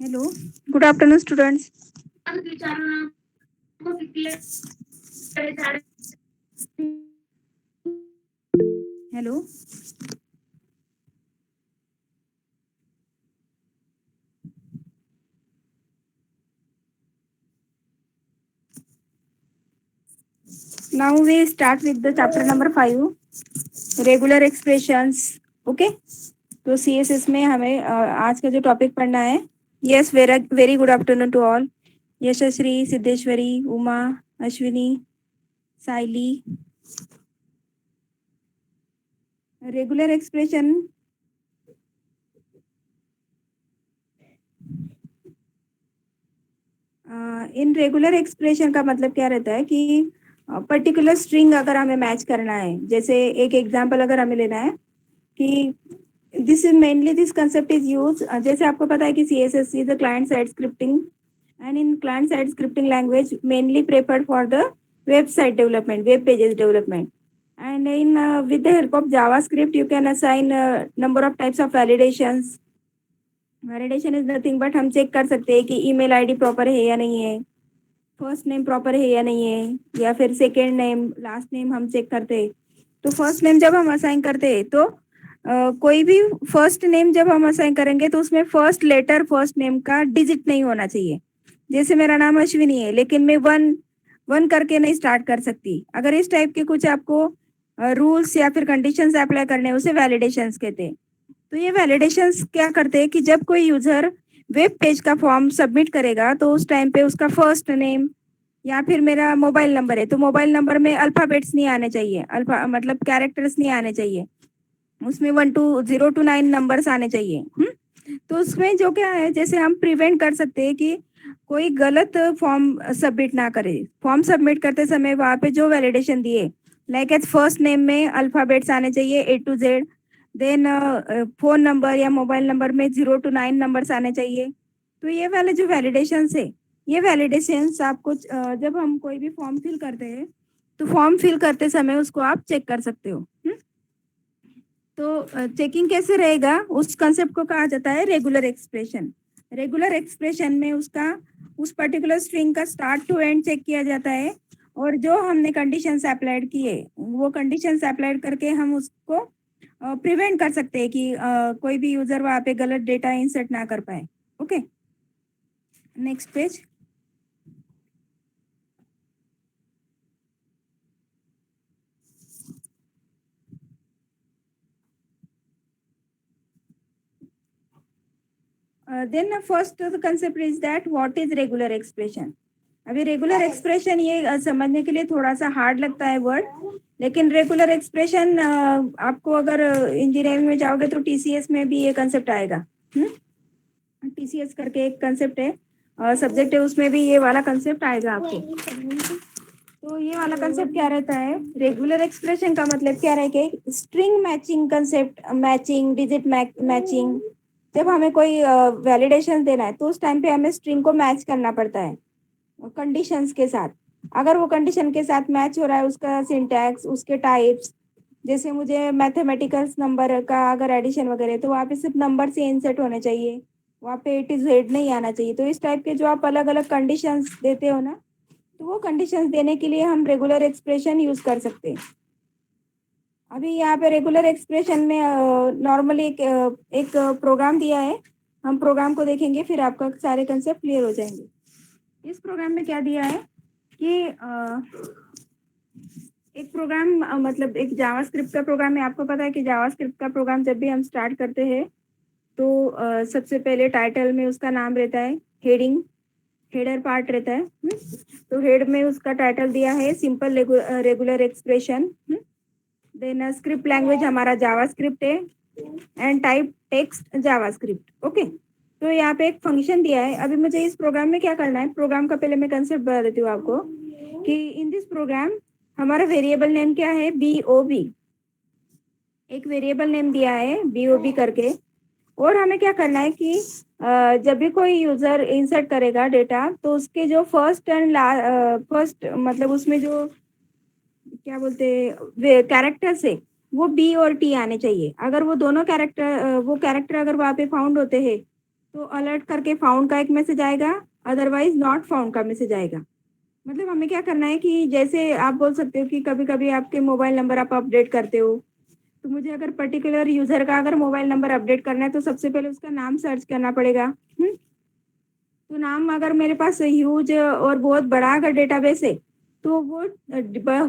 Hello, good afternoon, students. Hello. Now we start with the chapter number 5, regular expressions. Okay. तो CSS में हमें आज का जो टॉपिक पढ़ना है. Yes, very good afternoon to all. Yashashri, Siddheshwari, Uma, Ashwini, Saili. Regular expression in regular expression का मतलब क्या रहता है कि पर्टिकुलर स्ट्रिंग अगर हमें मैच करना है, जैसे एक एग्जांपल अगर हमें लेना है कि this is mainly this concept is use, जैसे आपको पता है कि CSS is the client side scripting and in client side scripting language mainly preferred for the website development, web pages development. And in with the help of JavaScript, you can assign number of types of validations. Validation is nothing but हम check कर सकते हैं कि email ID proper है या नहीं है, first name proper है या नहीं है, या फिर सेकेंड नेम, लास्ट नेम हम चेक करते हैं. तो फर्स्ट नेम जब हम असाइन करते हैं तो कोई भी फर्स्ट नेम जब हम असाइन करेंगे तो उसमें फर्स्ट लेटर फर्स्ट नेम का डिजिट नहीं होना चाहिए. जैसे मेरा नाम अश्विनी है लेकिन मैं वन वन करके नहीं स्टार्ट कर सकती. अगर इस टाइप के कुछ आपको रूल्स या फिर कंडीशंस अप्लाई करने, उसे वैलिडेशंस कहते हैं. तो ये वैलिडेशंस क्या करते हैं कि जब कोई यूजर वेब पेज का फॉर्म सबमिट करेगा तो उस टाइम पे उसका फर्स्ट नेम या फिर मेरा मोबाइल नंबर है तो मोबाइल नंबर में अल्फाबेट्स नहीं आने चाहिए, अल्फा मतलब कैरेक्टर्स नहीं आने चाहिए, उसमें 1 to 0 to 9 नंबर्स आने चाहिए. तो उसमें जो क्या है, जैसे हम प्रिवेंट कर सकते हैं कि कोई गलत फॉर्म सबमिट ना करे. फॉर्म सबमिट करते समय वहाँ पे जो वैलिडेशन दिए, लाइक एज फर्स्ट नेम में अल्फाबेट्स आने चाहिए A to Z, then phone number या मोबाइल नंबर में 0 to 9 नंबर्स आने चाहिए. तो ये वाले जो वैलिडेशंस है, ये वैलिडेशंस आपको जब हम कोई भी फॉर्म फिल करते हैं तो फॉर्म फिल करते समय उसको आप चेक कर सकते हो. तो चेकिंग कैसे रहेगा, उस कंसेप्ट को कहा जाता है रेगुलर एक्सप्रेशन. रेगुलर एक्सप्रेशन में उसका उस पर्टिकुलर स्ट्रिंग का स्टार्ट टू एंड चेक किया जाता है और जो हमने कंडीशंस अप्लाइड किए वो कंडीशंस अप्लाइड करके हम उसको प्रिवेंट कर सकते हैं कि कोई भी यूजर वहाँ पे गलत डेटा इंसर्ट ना कर पाए. Okay, next page. Then first concept is that what is regular expression. अभी रेगुलर एक्सप्रेशन ये समझने के लिए थोड़ा सा हार्ड लगता है वर्ड, लेकिन रेगुलर एक्सप्रेशन आपको अगर इंजीनियरिंग में जाओगे तो TCS में भी ये कंसेप्ट आएगा. TCS करके एक कंसेप्ट है, सब्जेक्ट है, उसमें भी ये वाला कंसेप्ट आएगा आपको. तो ये वाला कंसेप्ट क्या रहता है, रेगुलर एक्सप्रेशन का मतलब क्या है कि string matching concept, matching digit matching. जब हमें कोई वैलिडेशन देना है तो उस टाइम पे हमें स्ट्रिंग को मैच करना पड़ता है कंडीशंस के साथ. अगर वो कंडीशन के साथ मैच हो रहा है, उसका सिंटैक्स, उसके टाइप्स, जैसे मुझे मैथमेटिकल्स नंबर का अगर एडिशन वगैरह तो वहाँ पे सिर्फ नंबर से इंसर्ट होने चाहिए, वहाँ पे A to Z नहीं आना चाहिए. तो इस टाइप के जो आप अलग अलग कंडीशंस देते हो ना, तो वो कंडीशंस देने के लिए हम रेगुलर एक्सप्रेशन यूज कर सकते हैं. अभी यहाँ पे रेगुलर एक्सप्रेशन में नॉर्मली एक प्रोग्राम दिया है, हम प्रोग्राम को देखेंगे फिर आपका सारे कंसेप्ट क्लियर हो जाएंगे. इस प्रोग्राम में क्या दिया है कि एक प्रोग्राम मतलब एक जावास्क्रिप्ट का प्रोग्राम है. आपको पता है कि जावास्क्रिप्ट का प्रोग्राम जब भी हम स्टार्ट करते हैं तो सबसे पहले टाइटल में उसका नाम रहता है, हेडिंग, हेडर पार्ट रहता है. तो हेड में उसका टाइटल दिया है simple regular expression. Then script language हमारा जावास्क्रिप्ट है and type text JavaScript. Okay, तो यहाँ पे एक फंक्शन दिया है. अभी मुझे इस प्रोग्राम में क्या करना है, प्रोग्राम का पहले मैं कंसेप्ट बता देती हूँ आपको कि इन दिस प्रोग्राम हमारा वेरिएबल नेम क्या है, BOB. एक वेरिएबल नेम दिया है BOB करके, और हमें क्या करना है कि जब भी कोई यूजर इंसर्ट करेगा डेटा तो उसके जो फर्स्ट एंड फर्स्ट मतलब उसमें जो क्या बोलते हैं कैरेक्टर्स है वो B और T आने चाहिए. अगर वो दोनों कैरेक्टर वो कैरेक्टर अगर वहाँ पे फाउंड होते हैं तो अलर्ट करके फाउंड का एक मैसेज आएगा, अदरवाइज नॉट फाउंड का मैसेज आएगा। मतलब हमें क्या करना है कि जैसे आप बोल सकते हो कि कभी-कभी आपके मोबाइल नंबर आप अपडेट करते हो, तो मुझे अगर पर्टिकुलर यूज़र का अगर मोबाइल नंबर अपडेट करना है तो सबसे पहले उसका नाम सर्च करना पड़ेगा। तो नाम अगर मेरे पास ह्यूज और बहुत बड़ा अगर डेटाबेस है, तो वो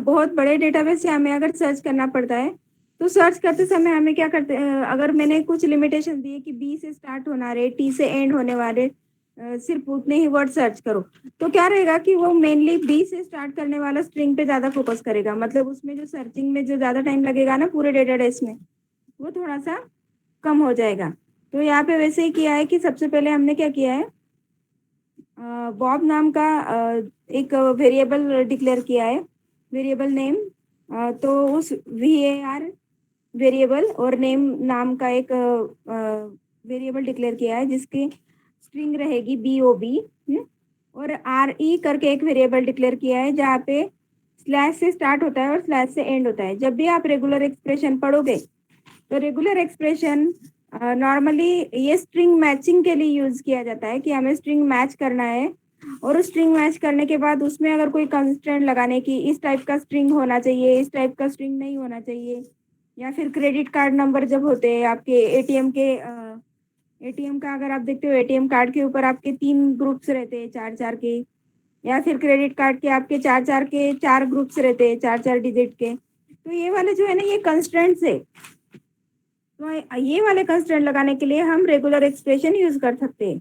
बहुत बड़े डेटाबेस से हमें अगर सर्च करना पड़ता है, तो सर्च करते समय हमें क्या करते अगर मैंने कुछ लिमिटेशन दी है कि बी से स्टार्ट होना रहे, टी से एंड होने वाले सिर्फ उतने ही वर्ड सर्च करो। तो क्या रहेगा कि वो मेनली बी से स्टार्ट करने वाला स्ट्रिंग पे ज़्यादा फोकस करेगा। मतलब उसमें जो सर्चिंग में जो ज़्यादा टाइम लगेगा ना पूरे डेटाबेस में, वो थोड़ा-सा कम हो जाएगा। तो यहाँ पे वैसे ही किया है कि सबसे पहले हमने क्या किया है, बॉब नाम का एक वेरिएबल डिक्लेयर किया है, वेरिएबल नेम। तो उस VAR वेरिएबल और नेम नाम का एक वेरिएबल डिक्लेयर किया है जिसकी स्ट्रिंग रहेगी BOB। और RE करके एक वेरिएबल डिक्लेयर किया है जहाँ पे स्लैश से स्टार्ट होता है और स्लैश से एंड होता है। जब भी आप रेगुलर एक्सप्रेशन पढ़ोगे तो रेगुलर एक्सप्रेशन नॉर्मली ये स्ट्रिंग मैचिंग के लिए यूज़ किया जाता है कि हमें स्ट्रिंग मैच करना है, और उस स्ट्रिंग मैच करने के बाद उसमें अगर कोई कंस्ट्रेंट लगाने की इस टाइप का स्ट्रिंग होना चाहिए, इस टाइप का स्ट्रिंग नहीं होना चाहिए, या फिर क्रेडिट कार्ड नंबर जब होते हैं आपके एटीएम का अगर आप देखते हो एटीएम कार्ड के ऊपर आपके 3 ग्रुप्स रहते हैं 4-4 के, या फिर क्रेडिट कार्ड के आपके 4-4 के 4 ग्रुप्स रहते हैं 4-4 डिजिट के। तो ये वाले जो है ना ये कंस्ट्रेंट्स है। तो ये वाले कंस्ट्रेंट लगाने के लिए हम रेगुलर एक्सप्रेशन यूज कर सकते हैं।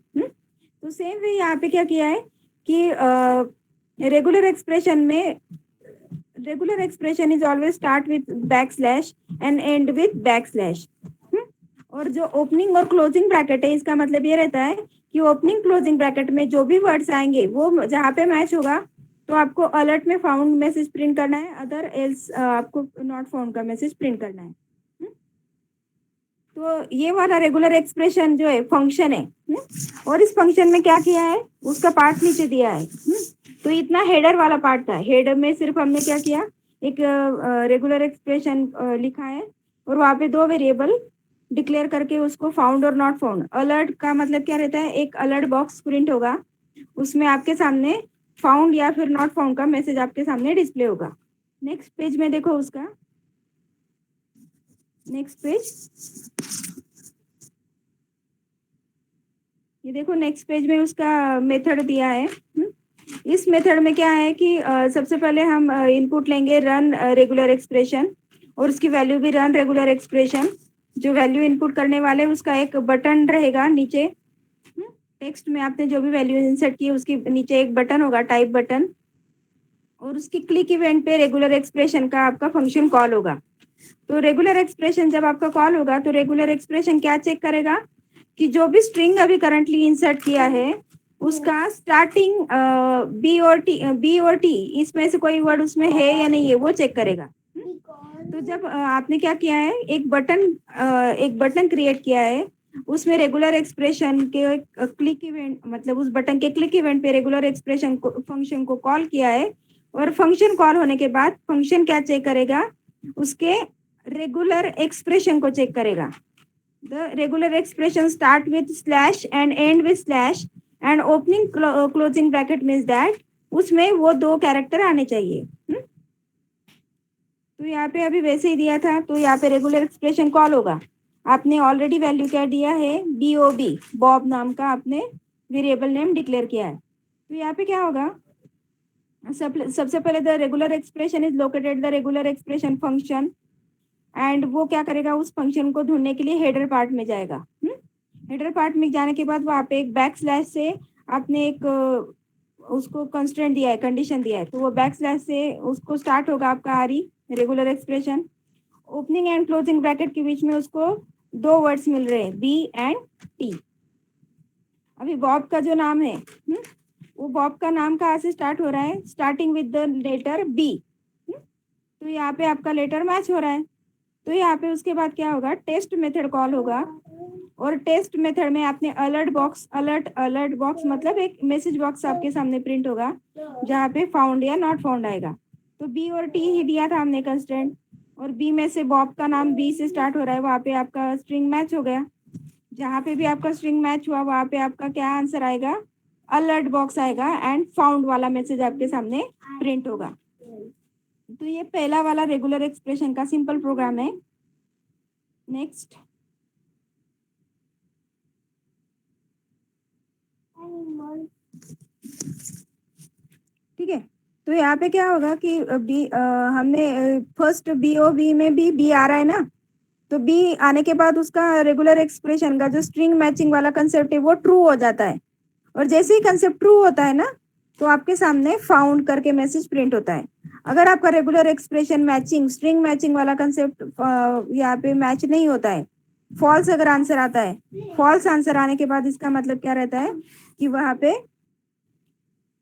तो सेम वे यहाँ पे क्या किया है कि regular expression is always start with back slash and and with back slash. और जो ओपनिंग और क्लोजिंग ब्रैकेट है इसका मतलब ये रहता है कि ओपनिंग क्लोजिंग ब्रैकेट में जो भी वर्ड्स आएंगे वो जहाँ पे मैच होगा तो आपको अलर्ट में फाउंड मैसेज प्रिंट करना है, अदर एल्स आपको नॉट फाउंड का मैसेज प्रिंट करना है। तो ये वाला रेगुलर एक्सप्रेशन जो है फंक्शन है। और इस फंक्शन में क्या किया है उसका पार्ट नीचे दिया है। तो इतना हेडर वाला पार्ट था, हेडर में सिर्फ हमने क्या किया, एक रेगुलर एक्सप्रेशन लिखा है और वहाँ पे 2 वेरिएबल डिक्लेयर करके उसको फाउंड और नॉट फाउंड। अलर्ट का मतलब क्या रहता है, एक अलर्ट बॉक्स प्रिंट होगा, उसमें आपके सामने फाउंड या फिर नॉट फाउंड का मैसेज आपके सामने डिस्प्ले होगा। नेक्स्ट पेज में देखो उसका, नेक्स्ट पेज, ये देखो नेक्स्ट पेज में उसका मेथड दिया है। इस मेथड में क्या है कि सबसे पहले हम इनपुट लेंगे रन रेगुलर एक्सप्रेशन, और उसकी वैल्यू भी रन रेगुलर एक्सप्रेशन। जो वैल्यू इनपुट करने वाले उसका एक बटन रहेगा नीचे, टेक्स्ट में आपने जो भी वैल्यू इंसर्ट की उसके नीचे एक बटन होगा, टाइप बटन, और उसकी क्लिक इवेंट पे रेगुलर एक्सप्रेशन का आपका फंक्शन कॉल होगा। तो रेगुलर एक्सप्रेशन जब आपका कॉल होगा तो रेगुलर एक्सप्रेशन क्या चेक करेगा कि जो भी स्ट्रिंग अभी करंटली इंसर्ट किया है उसका स्टार्टिंग बी और टी इसमें से कोई वर्ड उसमें है या नहीं है वो चेक करेगा। तो जब आपने क्या किया है, एक बटन क्रिएट किया है, उसमें रेगुलर एक्सप्रेशन के क्लिक इवेंट, मतलब उस बटन के क्लिक इवेंट पे रेगुलर एक्सप्रेशन फंक्शन को कॉल किया है, और फंक्शन कॉल होने के बाद फंक्शन क्या चेक करेगा, उसके रेगुलर एक्सप्रेशन को चेक करेगा। The regular expression start with slash and and with slash and opening closing bracket means that उसमें वो 2 कैरेक्टर आने चाहिए। तो यहाँ पे अभी वैसे ही दिया था, तो यहाँ पे रेगुलर एक्सप्रेशन कॉल होगा। आपने ऑलरेडी वैल्यू क्या दिया है, BOB, बॉब नाम का आपने वेरिएबल नेम डिक्लेयर किया है। तो यहाँ पे क्या होगा, सबसे पहले the regular expression is located the regular expression function, and वो क्या करेगा, उस फंक्शन को ढूंढने के लिए हेडर पार्ट में जाएगा। हेडर पार्ट में जाने के बाद वहाँ पे एक बैक स्लैश से आपने एक उसको कंस्ट्रेंट दिया है, कंडीशन दिया है, तो वो बैक स्लैश से उसको स्टार्ट होगा आपका RE regular expression. Opening and closing bracket के बीच में उसको 2 वर्ड्स मिल रहे हैं, B एंड T। अभी बॉब का जो नाम है, वो बॉब का नाम कहाँ से स्टार्ट हो रहा है, starting with the letter B। तो यहाँ पे आपका लेटर मैच हो रहा है। तो यहाँ पे उसके बाद क्या होगा, टेस्ट मेथड कॉल होगा, और टेस्ट मेथड में आपने अलर्ट बॉक्स मतलब एक मैसेज बॉक्स आपके सामने प्रिंट होगा जहाँ पे फाउंड या नॉट फाउंड आएगा। तो B और T ही दिया था हमने कंस्टेंट, और B में से बॉब का नाम B से स्टार्ट हो रहा है, वहाँ पे आपका स्ट्रिंग मैच हो गया। जहाँ पे भी आपका स्ट्रिंग मैच हुआ वहाँ पे आपका क्या आंसर आएगा, अलर्ट बॉक्स आएगा एंड फाउंड वाला मैसेज आपके सामने प्रिंट होगा। तो ये पहला वाला रेगुलर एक्सप्रेशन का सिंपल प्रोग्राम है। नेक्स्ट, ठीक है। तो यहाँ पे क्या होगा कि हमने फर्स्ट बी में भी बी आ रहा है ना, तो बी आने के बाद उसका रेगुलर एक्सप्रेशन का जो स्ट्रिंग मैचिंग वाला कंसेप्ट है वो ट्रू हो जाता है। और जैसे ही कंसेप्ट ट्रू होता है ना, तो आपके सामने फाउंड करके मैसेज प्रिंट होता है। अगर आपका regular expression matching string matching वाला कंसेप्ट यहाँ पे मैच नहीं होता है, फॉल्स अगर आंसर आता है, फॉल्स आंसर आने के बाद इसका मतलब क्या रहता है कि वहाँ पे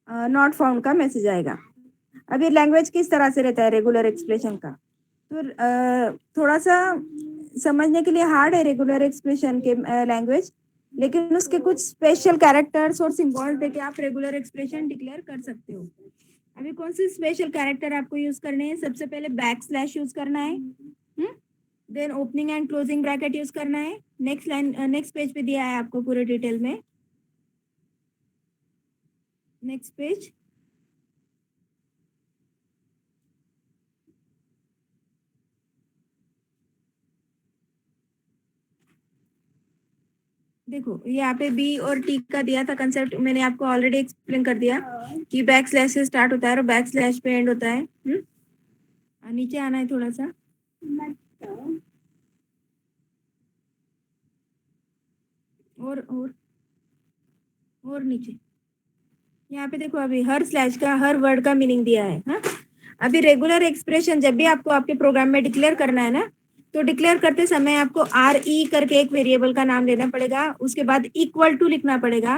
नॉट फाउंड का मैसेज आएगा। अभी लैंग्वेज किस तरह से रहता है रेगुलर एक्सप्रेशन का, तो थोड़ा सा समझने के लिए हार्ड है रेगुलर एक्सप्रेशन के लैंग्वेज, लेकिन उसके कुछ स्पेशल कैरेक्टर्स और सिंबल्स देके आप रेगुलर एक्सप्रेशन डिक्लेयर कर सकते हो। अभी कौन से स्पेशल कैरेक्टर आपको यूज करने हैं, सबसे पहले बैक स्लैश यूज करना है, then opening and closing bracket use करना है। नेक्स्ट लाइन नेक्स्ट पेज पे दिया है आपको पूरे डिटेल में। नेक्स्ट पेज, देखो यहाँ पे बी और टी का दिया था कंसेप्ट, मैंने आपको ऑलरेडी एक्सप्लेन कर दिया कि बैक स्लैश से स्टार्ट होता है और बैक स्लैश पे एंड होता है। नीचे आना है थोड़ा सा, और नीचे। यहाँ पे देखो अभी हर स्लैश का हर वर्ड का मीनिंग दिया है। हाँ, अभी रेगुलर एक्सप्रेशन जब भी आपको आपके प्रोग्राम में डिक्लेयर करना है ना, तो डिक्लेयर करते समय आपको RE करके एक वेरिएबल का नाम लेना पड़ेगा, उसके बाद इक्वल टू लिखना पड़ेगा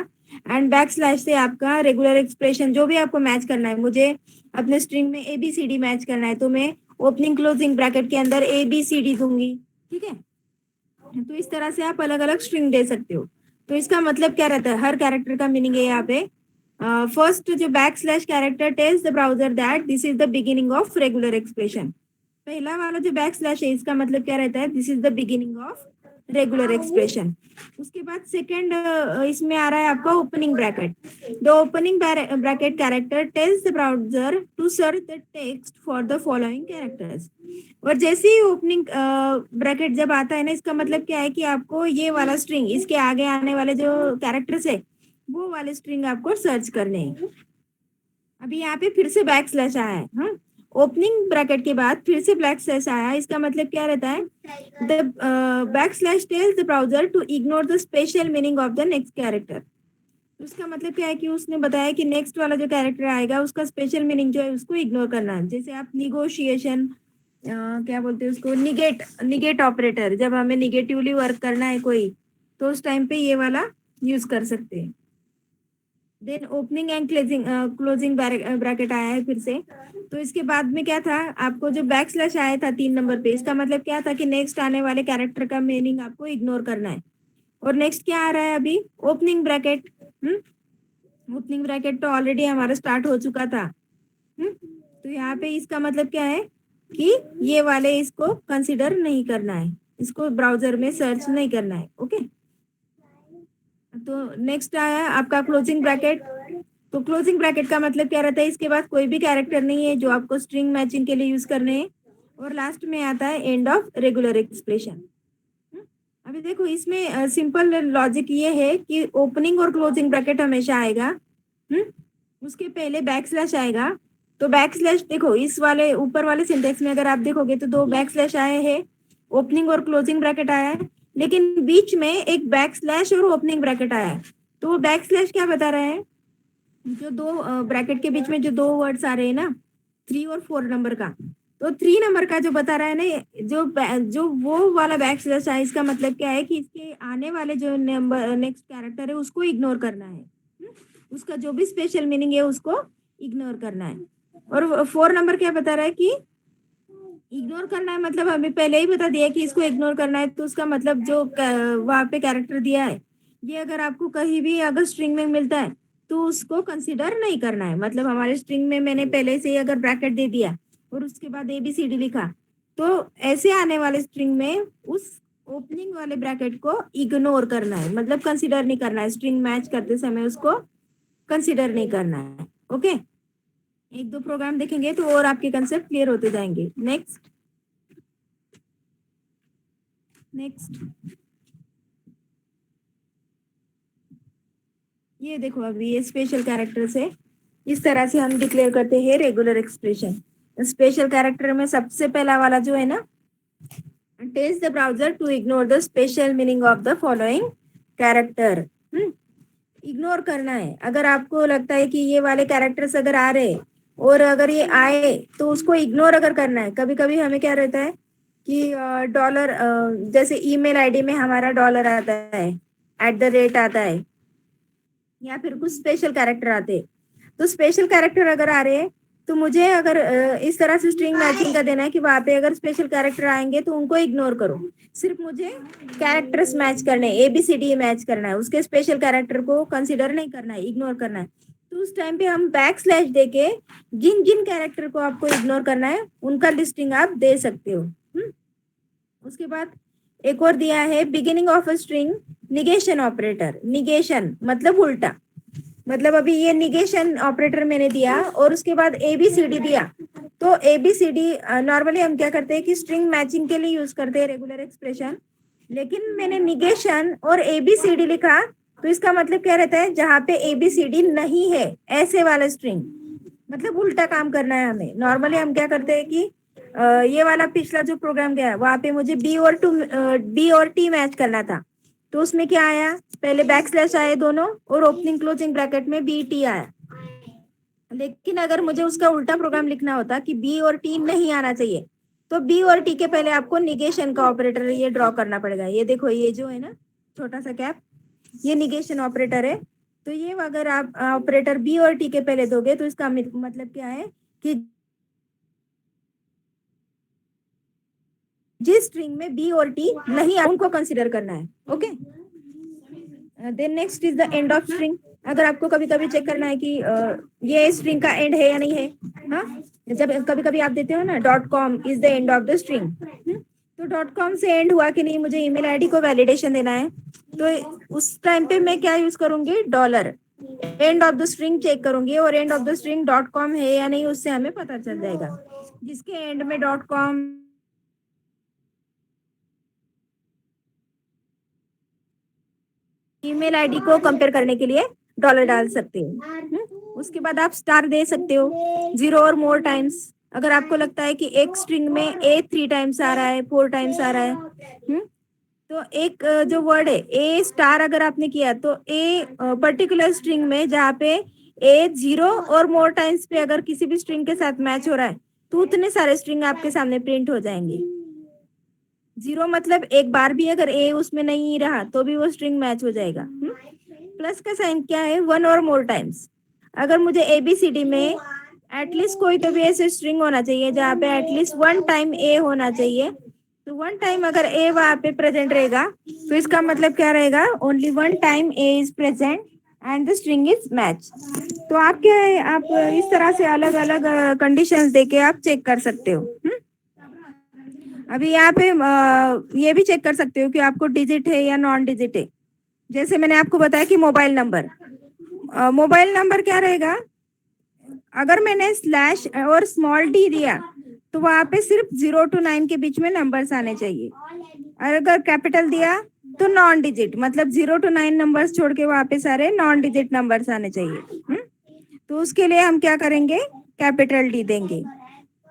एंड बैक स्लैश से आपका रेगुलर एक्सप्रेशन जो भी आपको मैच करना है, मुझे अपने स्ट्रिंग में ABCD मैच करना है, तो मैं ओपनिंग क्लोजिंग ब्रैकेट के अंदर ABCD दूंगी। ठीक है, तो इस तरह से आप अलग अलग स्ट्रिंग दे सकते हो। तो इसका मतलब क्या रहता है, हर कैरेक्टर का मीनिंग है यहाँ पे। फर्स्ट जो back slash character tells the browser that this is the beginning of regular expression. पहला वाला जो बैक स्लैश है इसका मतलब क्या रहता है, this is the beginning of regular expression. उसके बाद सेकंड इसमें आ रहा है आपका opening bracket. The opening bracket character tells the browser to search the text for the following characters. और जैसे ही ओपनिंग ब्रैकेट जब आता है ना, इसका मतलब क्या है कि आपको ये वाला स्ट्रिंग, इसके आगे आने वाले जो कैरेक्टर्स है वो वाले स्ट्रिंग आपको सर्च करने हैं। अभी यहाँ पे फिर से बैक स्लैश आया है। हाँ, ओपनिंग ब्रैकेट के बाद फिर से बैक स्लैश आया है, इसका मतलब क्या रहता है, the backslash tells the browser to ignore the special meaning of the next character. उसका मतलब क्या है कि उसने बताया कि नेक्स्ट वाला जो कैरेक्टर आएगा उसका स्पेशल मीनिंग जो है उसको इग्नोर करना है। जैसे आप निगोशिएशन क्या बोलते हैं उसको, निगेट निगेट ऑपरेटर, जब हमें निगेटिवली वर्क करना है कोई, तो उस टाइम पे ये वाला यूज कर सकते हैं। Then opening and closing bracket आया है फिर से। तो इसके बाद में क्या था, आपको जो बैक स्लैश आया था 3 नंबर पे, इसका मतलब क्या था कि नेक्स्ट आने वाले कैरेक्टर का मीनिंग आपको इग्नोर करना है। और नेक्स्ट क्या आ रहा है अभी, ओपनिंग ब्रैकेट। ओपनिंग ब्रैकेट तो ऑलरेडी हमारा स्टार्ट हो चुका था। तो यहाँ पे इसका मतलब क्या है कि ये वाले इसको कंसिडर नहीं करना है, इसको ब्राउजर में सर्च नहीं करना है। ओके, तो नेक्स्ट आया आपका क्लोजिंग ब्रैकेट। तो क्लोजिंग ब्रैकेट का मतलब क्या रहता है, इसके बाद कोई भी कैरेक्टर नहीं है जो आपको स्ट्रिंग मैचिंग के लिए यूज करने हैं। और लास्ट में आता है एंड ऑफ रेगुलर एक्सप्रेशन। अभी देखो इसमें सिंपल लॉजिक ये है कि ओपनिंग और क्लोजिंग ब्रैकेट हमेशा आएगा। उसके पहले बैक स्लैश आएगा। तो बैक स्लैश देखो इस वाले ऊपर वाले सिंटेक्स में अगर आप देखोगे तो 2 बैक स्लैश आए हैं, ओपनिंग और क्लोजिंग ब्रैकेट आया है, लेकिन बीच में एक बैक स्लैश और ओपनिंग ब्रैकेट आया है। तो वो बैक स्लैश क्या बता रहा है, जो 2 ब्रैकेट के बीच में जो 2 वर्ड्स आ रहे हैं ना, 3 और 4 नंबर का, तो 3 नंबर का जो बता रहा है ना, जो वो वाला बैक स्लैश है, इसका मतलब क्या है कि इसके आने वाले जो नंबर नेक्स्ट कैरेक्टर है उसको इग्नोर करना है। उसका जो भी स्पेशल मीनिंग है उसको इग्नोर करना है। और 4 नंबर क्या बता रहा है कि इग्नोर करना है, मतलब हमें पहले ही बता दिया कि इसको इग्नोर करना है। तो उसका मतलब जो वहाँ पे कैरेक्टर दिया है, ये अगर आपको कहीं भी अगर स्ट्रिंग में मिलता है तो उसको कंसिडर नहीं करना है। मतलब हमारे स्ट्रिंग में मैंने पहले से ही अगर ब्रैकेट दे दिया और उसके बाद ABCD लिखा, तो ऐसे आने वाले स्ट्रिंग में उस ओपनिंग वाले ब्रैकेट को इग्नोर करना है, मतलब कंसीडर नहीं करना है, स्ट्रिंग मैच करते समय उसको कंसीडर नहीं करना है। ओके, एक दो प्रोग्राम देखेंगे तो और आपके कंसेप्ट क्लियर होते जाएंगे। नेक्स्ट नेक्स्ट ये देखो, अभी ये स्पेशल कैरेक्टर से इस तरह से हम डिक्लेयर करते हैं रेगुलर एक्सप्रेशन। स्पेशल कैरेक्टर में सबसे पहला वाला जो है ना, tells the browser to ignore the special meaning of the following character. Ignore करना है। अगर आपको लगता है कि ये वाले कैरेक्टर्स अगर आ रहे और अगर ये आए तो उसको इग्नोर अगर करना है। कभी कभी हमें क्या रहता है कि डॉलर, जैसे ईमेल आईडी में हमारा डॉलर आता है, @ आता है, या फिर कुछ स्पेशल कैरेक्टर आते हैं। तो स्पेशल कैरेक्टर अगर आ रहे हैं तो मुझे अगर इस तरह से स्ट्रिंग मैचिंग का देना है कि वहां पे अगर स्पेशल कैरेक्टर आएंगे तो उनको इग्नोर करो, सिर्फ मुझे कैरेक्टर्स मैच करने, ABCD मैच करना है, उसके स्पेशल कैरेक्टर को कंसिडर नहीं करना है, इग्नोर करना है। तो उस टाइम पे हम बैकस्लैश देके जिन जिन कैरेक्टर को आपको इग्नोर करना है उनका लिस्टिंग आप दे सकते हो। उसके बाद एक और दिया है, beginning of a string negation operator. Negation मतलब उल्टा, मतलब अभी ये निगेशन ऑपरेटर मैंने दिया और उसके बाद ABCD दिया। तो ABCD नॉर्मली हम क्या करते हैं कि स्ट्रिंग मैचिंग के लिए यूज करते हैं रेगुलर एक्सप्रेशन, लेकिन मैंने निगेशन और ABCD लिखा तो इसका मतलब क्या रहता है, जहाँ पे ABCD नहीं है ऐसे वाला स्ट्रिंग, मतलब उल्टा काम करना है हमें। नॉर्मली हम क्या करते हैं कि ये वाला पिछला जो प्रोग्राम गया वहां पे मुझे B और T मैच करना था, तो उसमें क्या आया, पहले बैकस्लैश आए दोनों और ओपनिंग क्लोजिंग ब्रैकेट में BT आया। लेकिन अगर मुझे उसका उल्टा प्रोग्राम लिखना होता कि B और T नहीं आना चाहिए, तो B और T के पहले आपको निगेशन का ऑपरेटर ये ड्रॉ करना पड़ेगा। ये देखो, ये जो है ना छोटा सा कैप, ये निगेशन ऑपरेटर है। तो ये अगर आप ऑपरेटर B और T के पहले दोगे तो इसका मतलब क्या है कि जिस स्ट्रिंग में B और T नहीं है उनको कंसिडर करना है। Okay, then next is the end of string. अगर आपको कभी कभी चेक करना है कि ये स्ट्रिंग का एंड है या नहीं है, हाँ, जब कभी कभी आप देते हो ना .com is the end of the string, तो .com से एंड हुआ कि नहीं, मुझे ईमेल आईडी को वैलिडेशन देना है, तो उस टाइम पे मैं क्या यूज करूंगी, dollar end of the string check करूंगी, और end of the string .com है या नहीं उससे हमें पता चल जाएगा। जिसके एंड में .com ईमेल आईडी को कंपेयर करने के लिए डॉलर डाल सकते हो। उसके बाद आप स्टार दे सकते हो 0 और मोर टाइम्स। अगर आपको लगता है कि एक स्ट्रिंग में A 3 टाइम्स आ रहा है, 4 टाइम्स आ रहा है, तो एक जो वर्ड है A स्टार अगर आपने किया तो A पर्टिकुलर स्ट्रिंग में जहाँ पे A 0 और मोर टाइम्स पे अगर किसी भी स्ट्रिंग के साथ मैच हो रहा है तो उतने सारे स्ट्रिंग आपके सामने प्रिंट हो जाएंगे। 0 मतलब एक बार भी अगर A उसमें नहीं रहा तो भी वो स्ट्रिंग मैच हो जाएगा। प्लस का साइन क्या है, 1 और मोर टाइम्स। अगर मुझे ABCD में एटलीस्ट कोई तो भी ऐसे स्ट्रिंग होना चाहिए जहाँ पे एटलीस्ट 1 टाइम A होना चाहिए, तो 1 टाइम अगर A वहां पे प्रेजेंट रहेगा तो इसका मतलब क्या रहेगा, only 1 time A is present and the string is match. तो आप क्या है, आप इस तरह से अलग अलग कंडीशंस देके आप चेक कर सकते हो। अभी यहाँ पे ये भी चेक कर सकते हो कि आपको डिजिट है या नॉन डिजिट है। जैसे मैंने आपको बताया कि मोबाइल नंबर क्या रहेगा, अगर मैंने स्लैश और स्मॉल d दिया तो वहां पे सिर्फ 0 to 9 के बीच में नंबर्स आने चाहिए। और अगर कैपिटल दिया तो नॉन डिजिट, मतलब 0 to 9 नंबर्स छोड़ के वहां पे सारे नॉन डिजिट नंबर्स आने चाहिए। तो उसके लिए हम क्या करेंगे, कैपिटल D देंगे।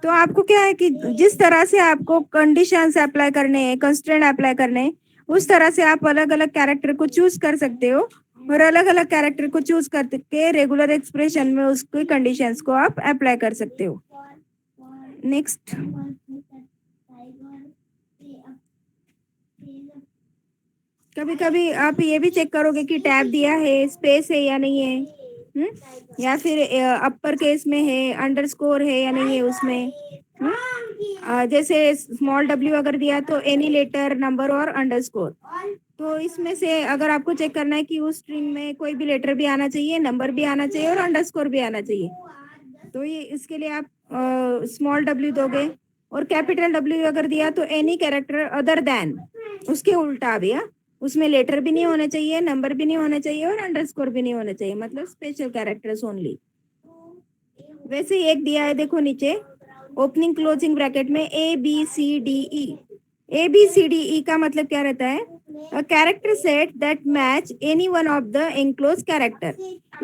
तो आपको क्या है कि जिस तरह से आपको कंडीशंस अप्लाई करने हैं, कंस्ट्रेंट अप्लाई करने हैं, उस तरह से आप अलग अलग कैरेक्टर को चूज कर सकते हो और अलग अलग कैरेक्टर को चूज करके रेगुलर एक्सप्रेशन में उसकी कंडीशंस को आप अप्लाई कर सकते हो। नेक्स्ट, कभी कभी आप ये भी चेक करोगे कि टैब दिया है, स्पेस है या नहीं है, या फिर अपर केस में है, अंडरस्कोर है या नहीं है उसमें। जैसे स्मॉल w अगर दिया तो एनी लेटर, नंबर और अंडरस्कोर। तो इसमें से अगर आपको चेक करना है कि उस स्ट्रिंग में कोई भी लेटर भी आना चाहिए, नंबर भी आना चाहिए और अंडरस्कोर भी आना चाहिए, तो ये इसके लिए आप स्मॉल w दोगे। और कैपिटल डब्ल्यू अगर दिया तो एनी कैरेक्टर अदर देन, उसके उल्टा भैया, उसमें लेटर भी नहीं होना चाहिए, नंबर भी नहीं होना चाहिए और अंडरस्कोर भी नहीं होना चाहिए, मतलब स्पेशल कैरेक्टर्स ओनली। वैसे ही एक दिया है देखो नीचे, ओपनिंग क्लोजिंग ब्रैकेट में A B C D E. A B C D E का मतलब क्या रहता है? A character set that match any one of the enclose character.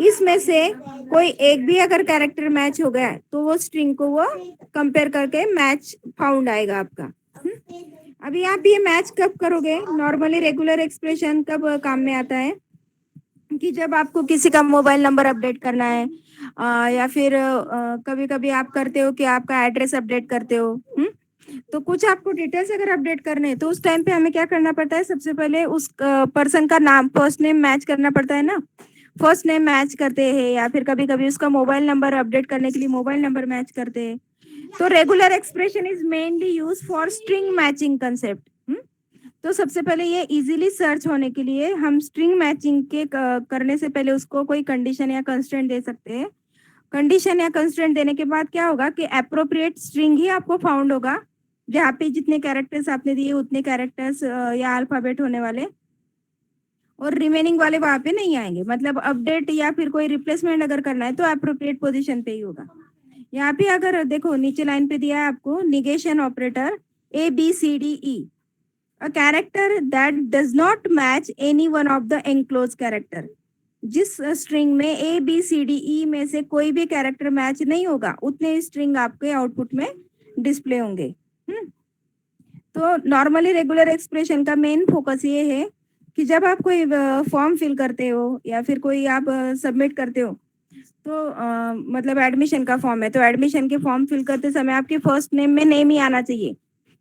इसमें से कोई एक भी अगर कैरेक्टर मैच हो गया तो वो स्ट्रिंग को वो कंपेयर करके मैच फाउंड आएगा आपका। अभी आप ये मैच कब करोगे? नॉर्मली रेगुलर एक्सप्रेशन कब काम में आता है? कि जब आपको किसी का मोबाइल नंबर अपडेट करना है, या फिर कभी कभी आप करते हो कि आपका एड्रेस अपडेट करते हो, तो कुछ आपको डिटेल्स अगर अपडेट करने हैं तो उस टाइम पे हमें क्या करना पड़ता है? सबसे पहले उस पर्सन का नाम, फर्स्ट नेम मैच करना पड़ता है ना। फर्स्ट नेम मैच करते हैं, या फिर कभी कभी उसका मोबाइल नंबर अपडेट करने के लिए मोबाइल नंबर मैच करते हैं। तो regular expression is mainly use for string matching concept. तो सबसे पहले ये इजीली सर्च होने के लिए हम स्ट्रिंग मैचिंग के करने से पहले उसको कोई कंडीशन या कंस्ट्रेंट दे सकते हैं। कंडीशन या कंस्ट्रेंट देने के बाद क्या होगा कि एप्रोप्रिएट स्ट्रिंग ही आपको फाउंड होगा, जहाँ पे जितने कैरेक्टर्स आपने दिए उतने कैरेक्टर्स या अल्फाबेट होने वाले, और रिमेनिंग वाले वहां पे नहीं आएंगे। मतलब अपडेट या फिर कोई रिप्लेसमेंट अगर करना है तो एप्रोप्रिएट पोजीशन पे ही होगा। यहाँ पे अगर देखो नीचे लाइन पे दिया है आपको negation operator A B C D E, a character that does not match any one of the enclosed character। जिस स्ट्रिंग में ए बी सी डी ई में से कोई भी कैरेक्टर मैच नहीं होगा उतने स्ट्रिंग आपके आउटपुट में डिस्प्ले होंगे। तो नॉर्मली रेगुलर एक्सप्रेशन का मेन फोकस ये है कि जब आप कोई फॉर्म फिल करते हो या फिर कोई आप सबमिट करते हो, तो मतलब एडमिशन का फॉर्म है तो एडमिशन के फॉर्म फिल करते समय आपके फर्स्ट नेम में नेम ही आना चाहिए।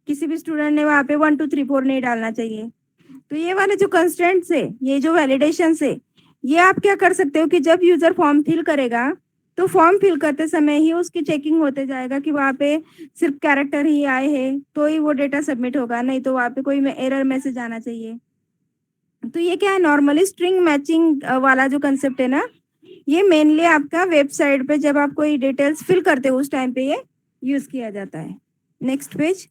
किसी भी स्टूडेंट ने वहाँ पे 1 2 3 4 नहीं डालना चाहिए। तो ये वाले जो कंस्ट्रेंट्स है, ये जो वैलिडेशन है, ये आप क्या कर सकते हो कि जब यूजर फॉर्म फिल करेगा तो फॉर्म फिल करते समय ही उसकी चेकिंग होते जाएगा कि वहाँ पे सिर्फ कैरेक्टर ही आए हैं तो ही वो डेटा सबमिट होगा, नहीं तो वहाँ पे कोई एरर मैसेज आना चाहिए। तो ये क्या है, नॉर्मली स्ट्रिंग मैचिंग वाला जो कंसेप्ट है ना, ये मेनली आपका वेबसाइट पे जब आप कोई डिटेल्स फिल करते हो उस टाइम पे ये यूज किया जाता है। Next page.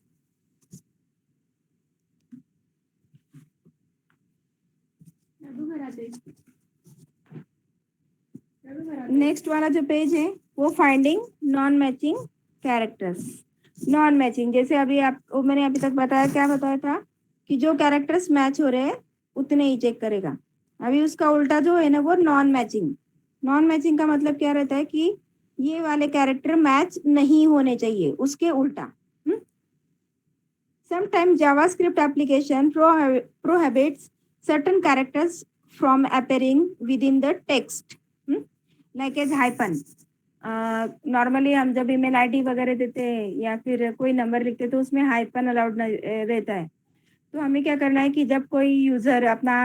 नेक्स्ट वाला जो पेज है वो finding non matching characters. Non matching जैसे अभी आप मैंने अभी तक बताया, क्या बताया था कि जो कैरेक्टर्स मैच हो रहे हैं उतने ही चेक करेगा। अभी उसका उल्टा जो है ना वो नॉन मैचिंग। नॉन मैचिंग का मतलब क्या रहता है कि ये वाले कैरेक्टर मैच नहीं होने चाहिए, उसके उल्टा। Sometimes JavaScript application prohibits certain characters from appearing within the text, like as hyphen। Normally हम जब ईमेल आईडी वगैरह देते हैं या फिर कोई नंबर लिखते हैं तो उसमें हाइपन अलाउड रहता है। तो हमें क्या करना है कि जब कोई यूजर अपना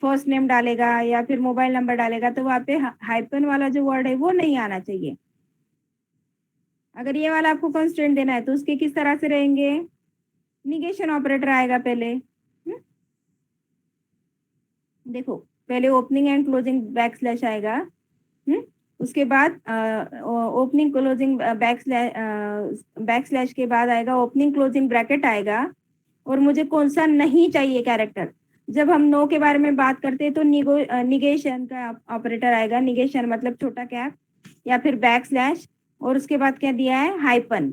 फर्स्ट नेम डालेगा या फिर मोबाइल नंबर डालेगा तो वहाँ पे हाइपन वाला जो वर्ड है वो नहीं आना चाहिए। अगर ये वाला आपको कंस्ट्रेंट देना है तो उसके किस तरह से रहेंगे? निगेशन ऑपरेटर आएगा पहले। देखो पहले opening and closing back slash आएगा, उसके बाद ओपनिंग क्लोजिंग बैक स्लैश के बाद आएगा ओपनिंग क्लोजिंग ब्रैकेट आएगा। और मुझे कौन सा नहीं चाहिए कैरेक्टर, जब हम नो के बारे में बात करते हैं तो निगेशन का ऑपरेटर आएगा। निगेशन मतलब छोटा कैप या फिर बैक स्लैश, और उसके बाद क्या दिया है? हाइपन।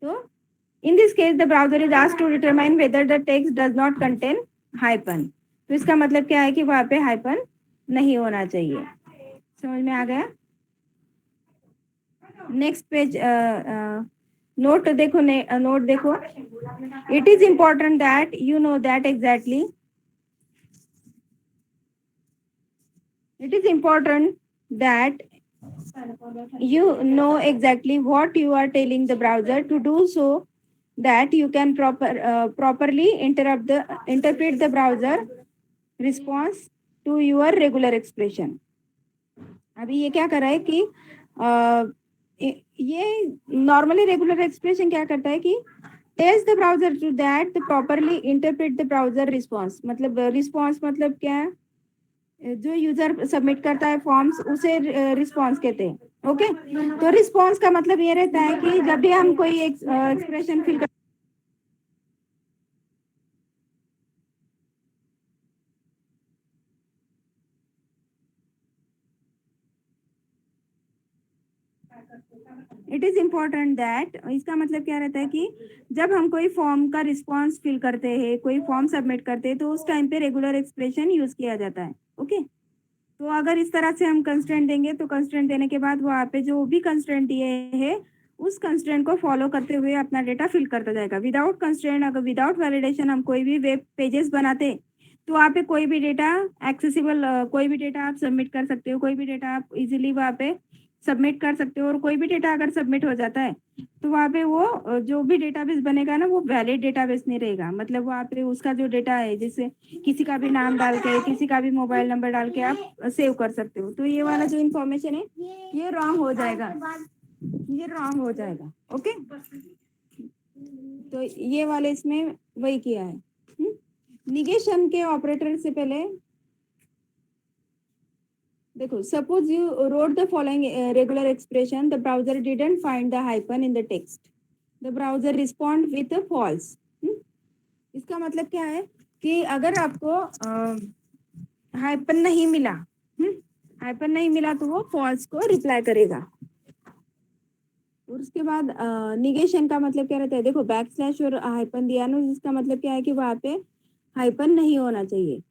तो in this case the browser is asked to determine whether the text does not contain hyphen। तो इसका मतलब क्या है कि वहां पे हाइपन नहीं होना चाहिए। समझ में आ गया? नेक्स्ट पेज नोट देखो, नोट देखो। It is important that you know that exactly, it is important that you know exactly what you are telling the browser to do so that you can properly interpret the browser response to your regular expression। अभी ये क्या कर रहा है कि ये normally regular expression क्या करता है कि tells the browser to that properly interpret the browser response. मतलब रिस्पॉन्स मतलब क्या है? जो यूजर सबमिट करता है फॉर्म्स उसे रिस्पॉन्स कहते हैं। ओके, तो रिस्पॉन्स का मतलब ये रहता है कि जब भी हम कोई एक्सप्रेशन फिल कर इट इज इम्पोर्टेंट दैट, इसका मतलब क्या रहता है कि जब हम कोई फॉर्म का रिस्पॉन्स फिल करते हैं, कोई फॉर्म सबमिट करते हैं, तो उस टाइम पे रेगुलर एक्सप्रेशन यूज किया जाता है। ओके, तो अगर इस तरह से हम कंस्ट्रेंट देंगे तो कंस्ट्रेंट देने के बाद वहाँ पे जो भी कंस्ट्रेंट दिए है उस कंस्ट्रेंट को फॉलो करते हुए अपना डेटा फिल करता जाएगा। विदाउट कंस्ट्रेंट, अगर विदाउट वैलिडेशन हम कोई भी वेब पेजेस बनाते तो वहाँ पे कोई भी डेटा एक्सेसिबल, कोई भी डेटा आप सबमिट कर सकते हो, कोई भी डेटा आप इजीली वहाँ पे सबमिट कर सकते हो। और कोई भी डेटा अगर सबमिट हो जाता है तो वहाँ पे वो जो भी डेटाबेस बनेगा ना वो वैलिड डेटाबेस नहीं रहेगा। मतलब वहाँ पे उसका जो डेटा है, जिससे किसी का भी नाम डाल के, किसी का भी मोबाइल नंबर डाल के आप सेव कर सकते हो, तो ये वाला जो इन्फॉर्मेशन है ये रॉन्ग हो जाएगा, ये रॉन्ग हो जाएगा। ओके, तो ये वाले इसमें वही किया है। निगेशन के ऑपरेटर से पहले देखो, suppose you wrote the following regular expression, the browser didn't find the hyphen in the text, the browser respond with false. इसका मतलब क्या है कि अगर आपको हाइपन नहीं मिला, हाइपन नहीं मिला तो वो फॉल्स को रिप्लाई करेगा। और उसके बाद निगेशन का मतलब क्या रहता है, देखो बैक स्लैश और हाइपन दिया ना, जिसका मतलब क्या है कि वहाँ पे हाइपन नहीं होना चाहिए।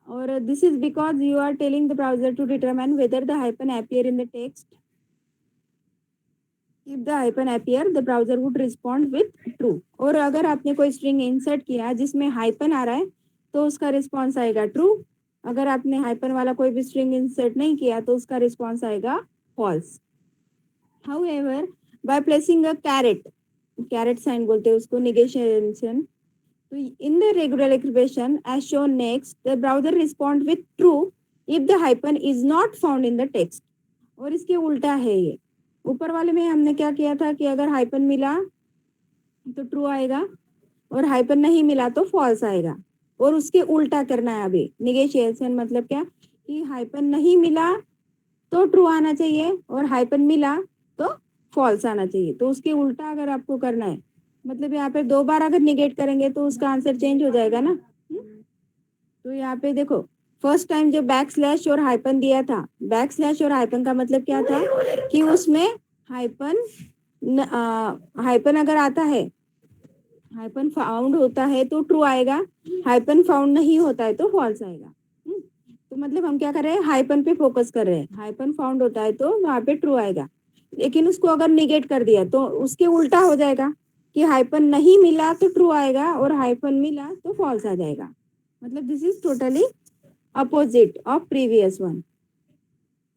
और this is because you are telling the browser to determine whether the hyphen appear in the text. If the hyphen appear the browser would respond with true. और अगर आपने कोई स्ट्रिंग इंसर्ट किया जिसमें हाइपन आ रहा है तो उसका रिस्पॉन्स आएगा ट्रू। अगर आपने हाइपन वाला कोई भी स्ट्रिंग इंसर्ट नहीं किया तो उसका रिस्पॉन्स आएगा false. However, by placing a caret sign बोलते हैं उसको, negation, तो in the regular expression as shown next, the browser respond with true if the hyphen is not found in the text। और इसके उल्टा है ये, ऊपर वाले में हमने क्या किया था कि अगर हाइपन मिला तो ट्रू आएगा और हाइपन नहीं मिला तो फॉल्स आएगा। और उसके उल्टा करना है अभी। निगेशिएशन मतलब क्या कि हाइपन नहीं मिला तो ट्रू आना चाहिए और हाइपन मिला तो फॉल्स आना चाहिए। तो उसके उल्टा अगर आपको करना है, मतलब यहाँ पे दो बार अगर निगेट करेंगे तो उसका आंसर चेंज हो जाएगा ना। तो यहाँ पे देखो, फर्स्ट टाइम जो बैक स्लैश और हाइपन दिया था, बैक स्लैश और हाइपन का मतलब क्या था कि उसमें हाइपन हाइपन अगर आता है, हाइपन फाउंड होता है तो ट्रू आएगा, हाइपन फाउंड नहीं होता है तो फॉल्स आएगा। तो मतलब हम क्या कर रहे हैं, हाइपन पे फोकस कर रहे हैं। हाइपन फाउंड होता है तो वहां पे ट्रू आएगा, लेकिन उसको अगर निगेट कर दिया तो उसके उल्टा हो जाएगा कि हाइपन नहीं मिला तो ट्रू आएगा और हाइपन मिला तो फॉल्स आ जाएगा। मतलब this is totally opposite of previous one.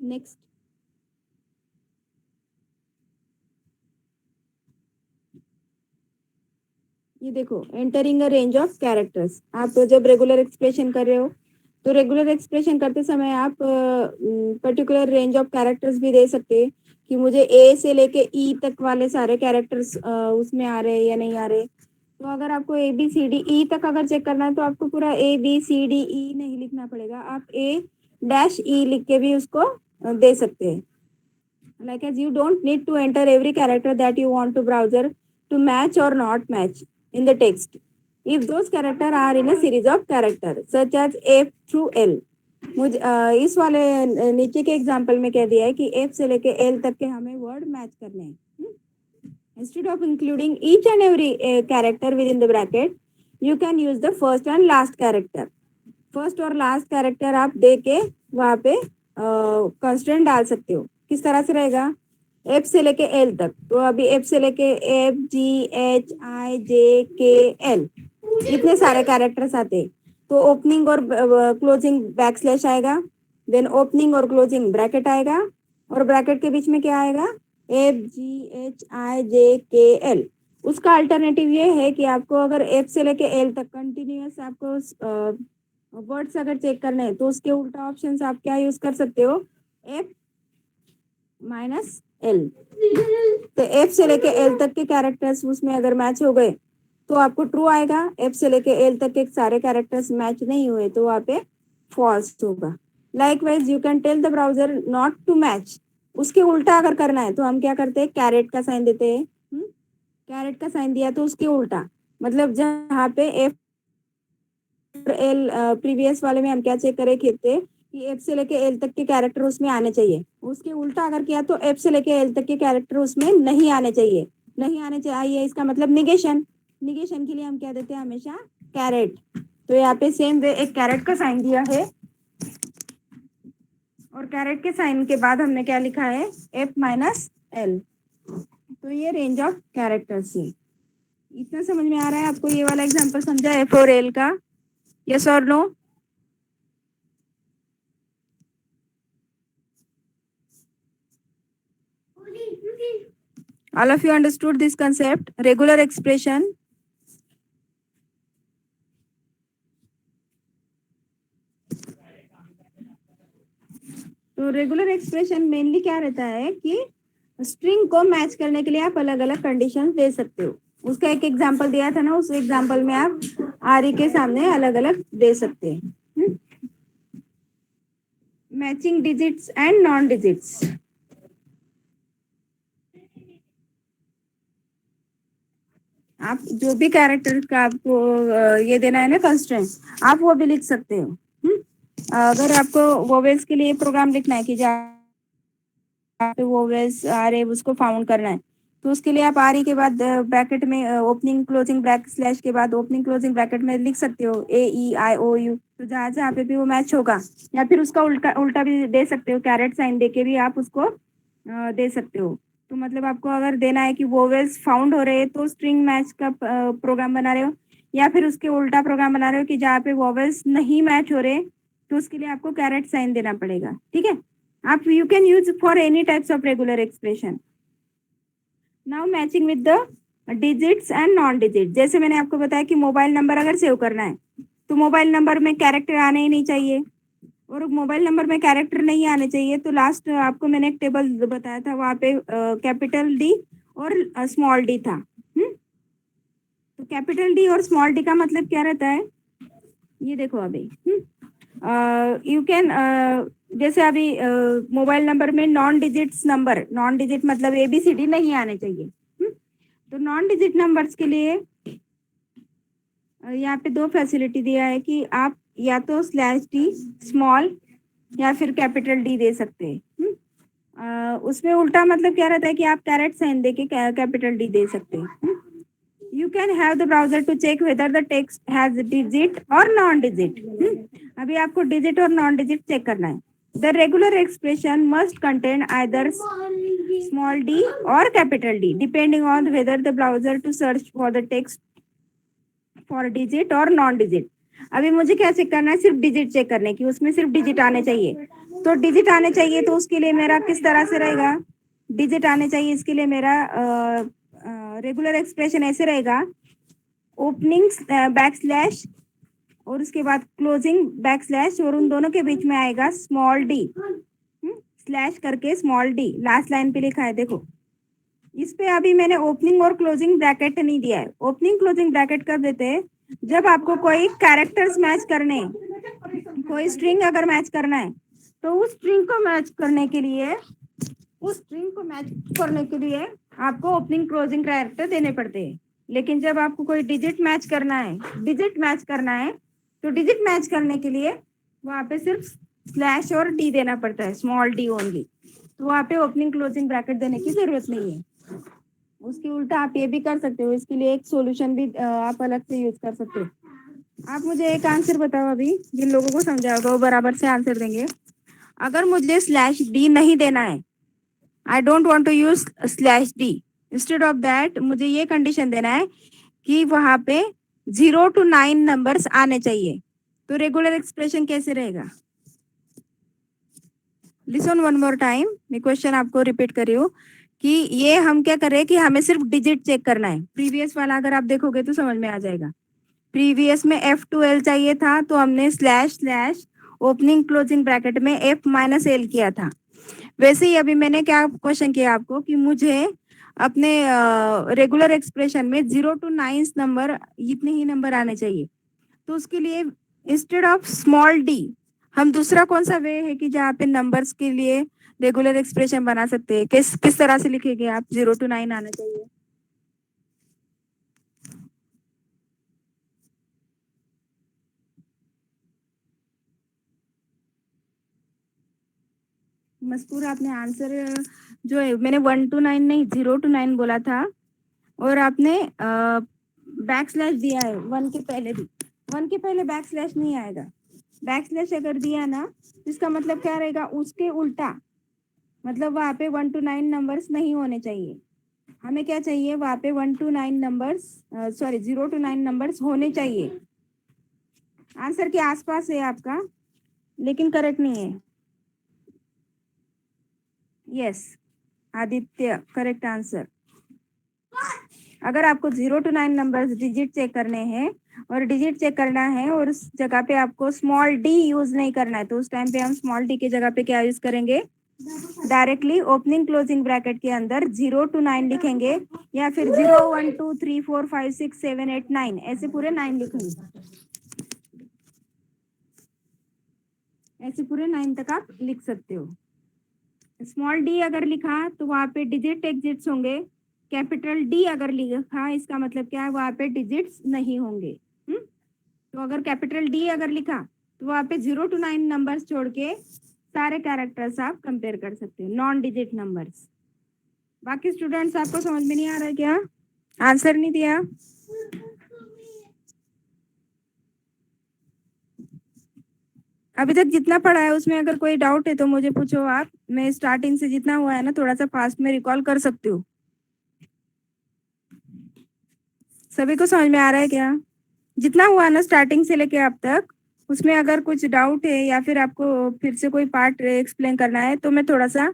Next, ये देखो, entering a range of characters. आप तो जब रेगुलर एक्सप्रेशन कर रहे हो तो रेगुलर एक्सप्रेशन करते समय आप पर्टिकुलर रेंज ऑफ कैरेक्टर्स भी दे सकते हैं कि मुझे ए से लेके ई तक वाले सारे कैरेक्टर्स उसमें आ रहे हैं या नहीं आ रहे। तो अगर आपको ए बी सी डी ई तक अगर चेक करना है तो आपको पूरा ए बी सी डी ई नहीं लिखना पड़ेगा, आप ए डैश ई लिख के भी उसको दे सकते हैं। Like as you don't need to enter every character that you want to browser to match or not match in the text if those character are in a series of character such as F through L। मुझे इस वाले नीचे के example में कह दिया है कि F से लेके L तक के हमें वर्ड मैच करने हैं। Instead of including each and every character within the bracket, you can use the first and last character। First और लास्ट कैरेक्टर आप दे के वहाँ पे कंस्टेंट डाल सकते हो। किस तरह से रहेगा, एफ से लेके एल तक, तो अभी एफ से लेके एफ जी एच आई जे के एल इतने सारे कैरेक्टर्स आते हैं। तो ओपनिंग और क्लोजिंग बैक स्लैश आएगा, देन ओपनिंग और क्लोजिंग ब्रैकेट आएगा और ब्रैकेट के बीच में क्या आएगा, एफ जी एच आई जे के एल। उसका अल्टरनेटिव ये है कि आपको अगर एफ से लेके एल तक कंटिन्यूअस आपको वर्ड्स अगर चेक करना है तो उसके उल्टा ऑप्शन आप क्या यूज कर सकते हो, एफ माइनस एल। तो एफ से लेके एल तक के कैरेक्टर्स उसमें अगर मैच हो गए तो आपको ट्रू आएगा। एफ से लेके एल तक के सारे कैरेक्टर्स मैच नहीं हुए तो वहाँ पे फॉल्स होगा। Likewise you can tell the browser not to match, उसके उल्टा अगर करना है तो हम क्या करते हैं, कैरेट का साइन देते हैं। कैरेट का साइन दिया तो उसके उल्टा, मतलब जहाँ पे एफ एल प्रीवियस वाले में हम क्या चेक करे थे कि एफ से लेके एल तक के कैरेक्टर उसमें आने चाहिए, उसके उल्टा अगर किया तो एफ से लेके एल तक के कैरेक्टर उसमें नहीं आने चाहिए, नहीं आने चाहिए, इसका मतलब निगेशन। निगेशन के लिए हम क्या देते हैं हमेशा, कैरेट। तो यहाँ पे सेम वे एक कैरेट का साइन दिया है, और कैरेट के साइन के बाद हमने क्या लिखा है, एफ माइनस एल। तो ये रेंज ऑफ कैरेक्टर्स है। इतना समझ में आ रहा है आपको, ये वाला एग्जांपल समझा एफ और एल का, यस और no? All of you understood this concept, regular expression? तो रेगुलर एक्सप्रेशन मेनली क्या रहता है कि स्ट्रिंग को मैच करने के लिए आप अलग अलग कंडीशंस दे सकते हो। उसका एक एग्जांपल दिया था ना, उस एग्जांपल में आप आर के सामने अलग अलग दे सकते हैं। Matching digits and non digits. आप जो भी कैरेक्टर का आपको ये देना है ना कंस्ट्रेंट, आप वो भी लिख सकते हो। अगर आपको वोवेल्स के लिए प्रोग्राम लिखना है कि जहाँ पे वोवेल्स आ रहे उसको फाउंड करना है, तो उसके लिए आप आर के बाद ब्रैकेट में ओपनिंग क्लोजिंग ब्रैकेट स्लैश के बाद ओपनिंग क्लोजिंग ब्रैकेट में लिख सकते हो AEIOU। तो जहाँ जहाँ पे भी वो मैच होगा, या फिर उसका उल्टा उल्टा भी दे सकते हो, कैरेट साइन दे के भी आप उसको दे सकते हो। तो मतलब आपको अगर देना है कि वोवेल्स फाउंड हो रहे हैं तो स्ट्रिंग मैच का प्रोग्राम बना रहे हो, या फिर उसके उल्टा प्रोग्राम बना रहे हो कि जहाँ पे वोवेल्स नहीं मैच हो रहे, तो उसके लिए आपको कैरेट साइन देना पड़ेगा। ठीक है, आप you can use for any types of regular expression. Now matching with the digits and non digit. जैसे मैंने आपको बताया कि मोबाइल नंबर अगर सेव करना है तो मोबाइल नंबर में कैरेक्टर आने ही नहीं चाहिए, और मोबाइल नंबर में कैरेक्टर नहीं आने चाहिए तो लास्ट आपको मैंने एक टेबल बताया था, वहाँ पे कैपिटल डी और स्मॉल डी था। तो कैपिटल डी और स्मॉल डी का मतलब क्या रहता है, ये देखो अभी यू कैन जैसे अभी मोबाइल नंबर में non digits number, non digit मतलब ABCD नहीं आने चाहिए। तो नॉन डिजिट नंबर्स के लिए यहाँ पे दो फैसिलिटी दिया है कि आप या तो /D स्मॉल या फिर कैपिटल डी दे सकते हैं। उसमें उल्टा मतलब क्या रहता है कि आप कैरेट साइन दे के कैपिटल डी दे सकते हैं। You can have the browser to check whether the text has digit और नॉन डिजिट। अभी आपको डिजिट और नॉन डिजिट चेक करना है। The regular expression must contain either small D और capital D depending on whether the browser to search for the text for digit और non digit. अभी मुझे क्या चेक करना है, सिर्फ डिजिट चेक करने की, उसमें सिर्फ डिजिट आने चाहिए। तो डिजिट आने चाहिए तो उसके लिए मेरा किस तरह से रहेगा, डिजिट आने चाहिए इसके लिए मेरा रेगुलर एक्सप्रेशन ऐसे रहेगा, ओपनिंग बैकस्लैश और उसके बाद क्लोजिंग बैकस्लैश, और उन दोनों के बीच में आएगा स्मॉल डी, स्लैश करके स्मॉल डी लास्ट लाइन पे लिखा है। देखो इस पे अभी मैंने ओपनिंग और क्लोजिंग ब्रैकेट नहीं दिया है। ओपनिंग क्लोजिंग ब्रैकेट कब देते हैं, जब आपको कोई कैरेक्टर्स मैच करने, कोई स्ट्रिंग अगर मैच करना है तो उस स्ट्रिंग को मैच करने के लिए, उस स्ट्रिंग को मैच करने के लिए आपको ओपनिंग क्लोजिंग कैरेक्टर देने पड़ते हैं। लेकिन जब आपको कोई डिजिट मैच करना है, डिजिट मैच करना है, तो डिजिट मैच करने के लिए वहाँ पे सिर्फ स्लैश और डी देना पड़ता है, स्मॉल डी ओनली। तो वहाँ पे ओपनिंग क्लोजिंग ब्रैकेट देने की जरूरत नहीं है। उसके उल्टा आप ये भी कर सकते हो, इसके लिए एक सॉल्यूशन भी आप अलग से यूज कर सकते हो। आप मुझे एक आंसर बताओ, अभी जिन लोगों को समझा होगा वो बराबर से आंसर देंगे। अगर मुझे /D नहीं देना है, I don't want to use /D, instead of that मुझे ये कंडीशन देना है कि वहां पे 0 to 9 नंबर्स आने चाहिए, तो रेगुलर एक्सप्रेशन कैसे रहेगा? लिसन वन मोर टाइम, मैं क्वेश्चन आपको रिपीट कर रही हूँ कि ये हम क्या कर रहे हैं कि हमें सिर्फ डिजिट चेक करना है। प्रीवियस वाला अगर आप देखोगे तो समझ में आ जाएगा। प्रीवियस में F2L चाहिए था तो हमने // ओपनिंग क्लोजिंग ब्रैकेट में F-L किया था। वैसे ही अभी मैंने क्या क्वेश्चन किया आपको कि मुझे अपने रेगुलर एक्सप्रेशन में 0 to 9 नंबर, इतने ही नंबर आने चाहिए। तो उसके लिए इंस्टेड ऑफ स्मॉल डी हम दूसरा कौन सा वे है कि जहाँ पे नंबर्स के लिए रेगुलर एक्सप्रेशन बना सकते हैं? किस किस तरह से लिखेंगे आप? 0 to 9 आना चाहिए। मजकूर आपने आंसर जो है मैंने 1 to 9 नहीं 0 to 9 बोला था, और आपने बैक स्लैश दिया है 1 के पहले भी। 1 के पहले बैक स्लैश नहीं आएगा। बैक स्लैश अगर दिया ना, इसका मतलब क्या रहेगा? उसके उल्टा, मतलब वहाँ पे 1 to 9 नंबर्स नहीं होने चाहिए। हमें क्या चाहिए? वहाँ पे 1 to 9 numbers, sorry 0 to 9 numbers होने चाहिए। आंसर के आसपास है आपका, लेकिन करेक्ट नहीं है। Yes, Aditya correct answer. अगर आपको 0 to 9 नंबर्स डिजिट चेक करने हैं और डिजिट चेक करना है और उस जगह पे आपको स्मॉल डी यूज नहीं करना है, तो उस टाइम पे हम स्मॉल डी की जगह पे क्या यूज करेंगे? डायरेक्टली ओपनिंग क्लोजिंग ब्रैकेट के अंदर 0 to 9 लिखेंगे, या फिर 0 1 2 3 4 5 6 7 8 9 ऐसे पूरे 9 लिखेंगे। ऐसे पूरे 9 तक आप लिख सकते हो। स्मॉल डी अगर लिखा तो वहाँ पे डिजिट एग्जिट्स होंगे। कैपिटल डी अगर लिखा, इसका मतलब क्या है? वहाँ पे डिजिट्स नहीं होंगे। तो अगर कैपिटल डी अगर लिखा तो वहाँ पे 0 to 9 नंबर्स छोड़ के सारे कैरेक्टर्स आप कंपेयर कर सकते हो, नॉन डिजिट नंबर्स। बाकी स्टूडेंट्स, आपको समझ में नहीं आ रहा है क्या? आंसर नहीं दिया? अभी तक जितना पढ़ा है उसमें अगर कोई डाउट है तो मुझे पूछो आप। मैं स्टार्टिंग से जितना हुआ है ना थोड़ा सा फास्ट में रिकॉल कर सकती हूँ। सभी को समझ में आ रहा है क्या? जितना हुआ ना स्टार्टिंग से लेके अब तक, उसमें अगर कुछ डाउट है या फिर आपको फिर से कोई पार्ट एक्सप्लेन करना है तो मैं थोड़ा सा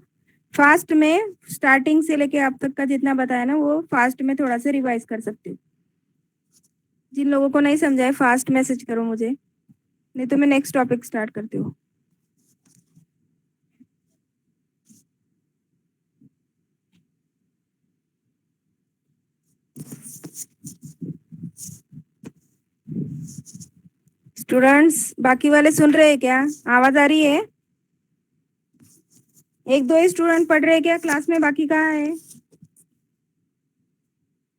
फास्ट में स्टार्टिंग से लेके अब तक का जितना बताया ना वो फास्ट में थोड़ा सा रिवाइज कर सकती हूँ। जिन लोगों को नहीं समझा है फास्ट मैसेज करो मुझे, नहीं तो मैं नेक्स्ट टॉपिक स्टार्ट करती हूँ। स्टूडेंट्स बाकी वाले सुन रहे हैं क्या? आवाज आ रही है? एक दो ही स्टूडेंट पढ़ रहे हैं क्या क्लास में? बाकी कहाँ है?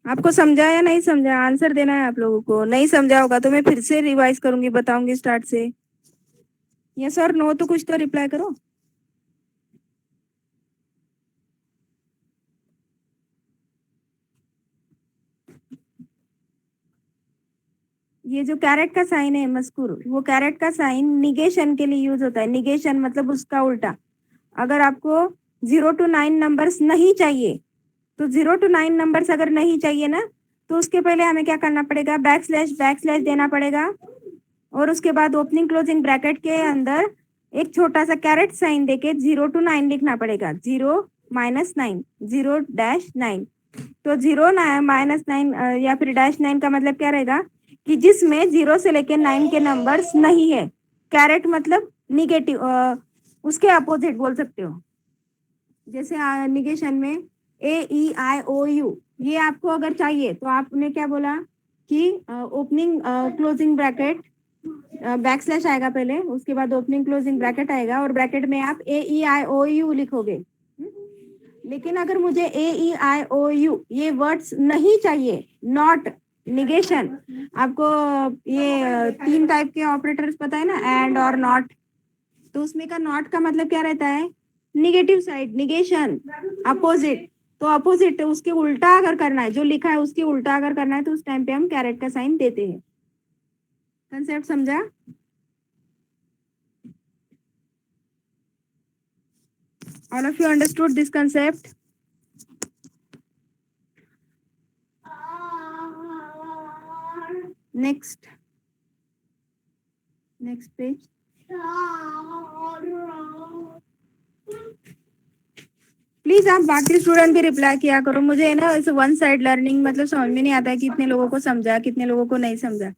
आपको समझा या नहीं समझा? आंसर देना है आप लोगों को। नहीं समझा होगा तो मैं फिर से रिवाइज करूंगी, बताऊंगी स्टार्ट से। यस और नो तो कुछ तो रिप्लाई करो। ये जो कैरेट का साइन है मस्कुर, वो कैरेट का साइन निगेशन के लिए यूज होता है। निगेशन मतलब उसका उल्टा। अगर आपको 0 to 9 नंबर्स नहीं चाहिए, तो 0 to 9 नंबर्स अगर नहीं चाहिए ना, तो उसके पहले हमें क्या करना पड़ेगा? बैक स्लैश देना पड़ेगा, और उसके बाद ओपनिंग क्लोजिंग ब्रैकेट के अंदर एक छोटा सा कैरेट साइन देके 0 to 9 लिखना पड़ेगा। 0 - 9, 0-9। तो 0 - 9 या फिर -9 का मतलब क्या रहेगा? कि जिसमें 0 से लेके 9 के नंबर्स नहीं है। कैरेट मतलब निगेटिव, उसके अपोजिट बोल सकते हो। जैसे निगेशन में AEIOU, ये आपको अगर चाहिए तो आपने क्या बोला कि opening closing bracket, back slash आएगा पहले, उसके बाद ओपनिंग क्लोजिंग ब्रैकेट आएगा और ब्रैकेट में आप AEIOU लिखोगे। लेकिन अगर मुझे AEIOU ये वर्ड्स नहीं चाहिए, नॉट, निगेशन, आपको ये 3 टाइप के ऑपरेटर्स पता है ना, एंड और नॉट, तो उसमें का नॉट का मतलब क्या रहता है? Negative side, negation, opposite. तो अपोजिट उसके उल्टा अगर करना है, जो लिखा है उसके उल्टा अगर करना है तो उस टाइम पे हम कैरेट का साइन देते हैं। कंसेप्ट समझा? All of you understood this concept? Next page. Please आप बाकी स्टूडेंट भी रिप्लाई किया करो। मुझे है ना इस वन साइड लर्निंग मतलब समझ में नहीं आता है, कितने लोगों को समझा कितने लोगों को नहीं समझा।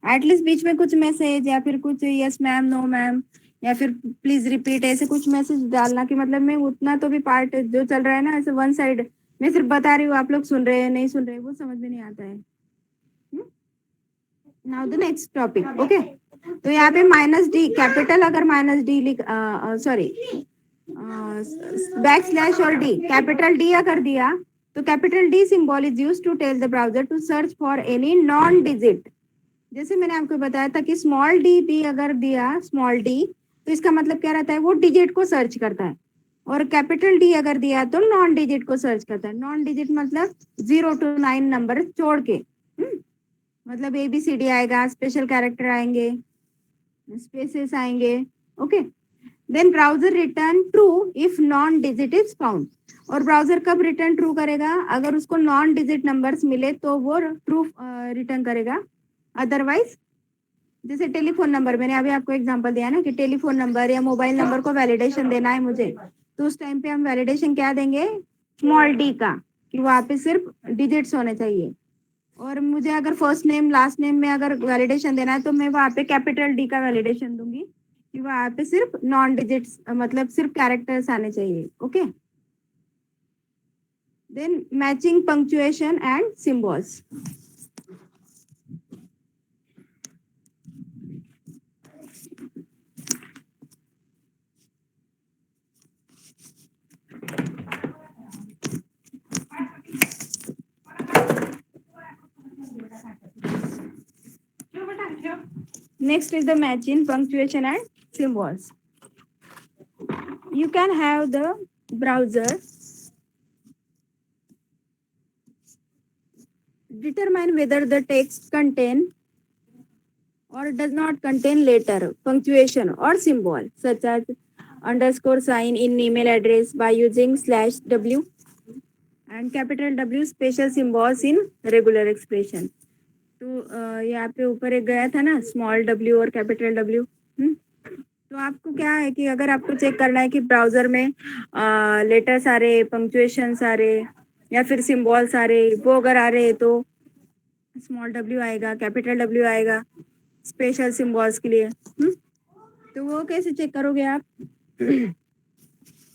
एटलीस्ट बीच में कुछ मैसेज या फिर कुछ यस मैम, नो मैम, या फिर प्लीज रिपीट, ऐसे कुछ मैसेज डालना कि मतलब मैं उतना तो भी पार्ट जो चल रहा है ना ऐसे वन साइड मैं सिर्फ बता रही हूँ, आप लोग सुन रहे हैं नहीं सुन रहे वो समझ में नहीं आता है। Now the next topic, okay. तो यहाँ पे -d कैपिटल अगर -d लिख सॉरी बैकस्लैश और डी, कैपिटल डी अगर दिया तो capital D symbol is use to tell the browser to search for any non digit. जैसे मैंने आपको बताया था कि स्मॉल डी भी अगर दिया स्मॉल डी तो इसका मतलब क्या रहता है, वो डिजिट को सर्च करता है। और कैपिटल डी अगर दिया तो नॉन डिजिट को सर्च करता है। नॉन डिजिट मतलब 0 to 9 नंबर छोड़ के। मतलब ABCD आएगा, स्पेशल कैरेक्टर आएंगे, स्पेसेस आएंगे। Okay, then browser return true if non digit is found. और ब्राउजर कब रिटर्न ट्रू करेगा, अगर उसको नॉन डिजिट नंबर्स मिले तो वो ट्रू रिटर्न करेगा। अदरवाइज जैसे टेलीफोन नंबर, मैंने अभी आपको एग्जांपल दिया ना कि टेलीफोन नंबर या मोबाइल नंबर को वैलिडेशन देना है मुझे, तो उस टाइम पे हम वैलिडेशन क्या देंगे, स्मॉल डी का, कि वहाँ पे सिर्फ डिजिट्स होने चाहिए। और मुझे अगर फर्स्ट नेम लास्ट नेम में अगर वैलिडेशन देना है तो मैं वहाँ पे कैपिटल डी का वैलिडेशन दूंगी कि वहाँ पे सिर्फ नॉन डिजिट्स मतलब सिर्फ कैरेक्टर्स आने चाहिए। Okay, then matching punctuation and symbols. Next is the matching punctuation and symbols. You can have the browser determine whether the text contain or does not contain letter, punctuation or symbol such as underscore sign in email address by using /w and capital W special symbols in regular expression. तो यहाँ पे ऊपर एक गया था ना small w और capital W। तो आपको क्या है कि अगर आपको चेक करना है कि ब्राउजर में लेटर्स आ रहे, पंक्चुएशन आ रहे या फिर सिंबल्स आ रहे, वो अगर आ रहे तो स्मॉल w आएगा, कैपिटल W आएगा स्पेशल सिंबल्स के लिए। तो वो कैसे चेक करोगे आप?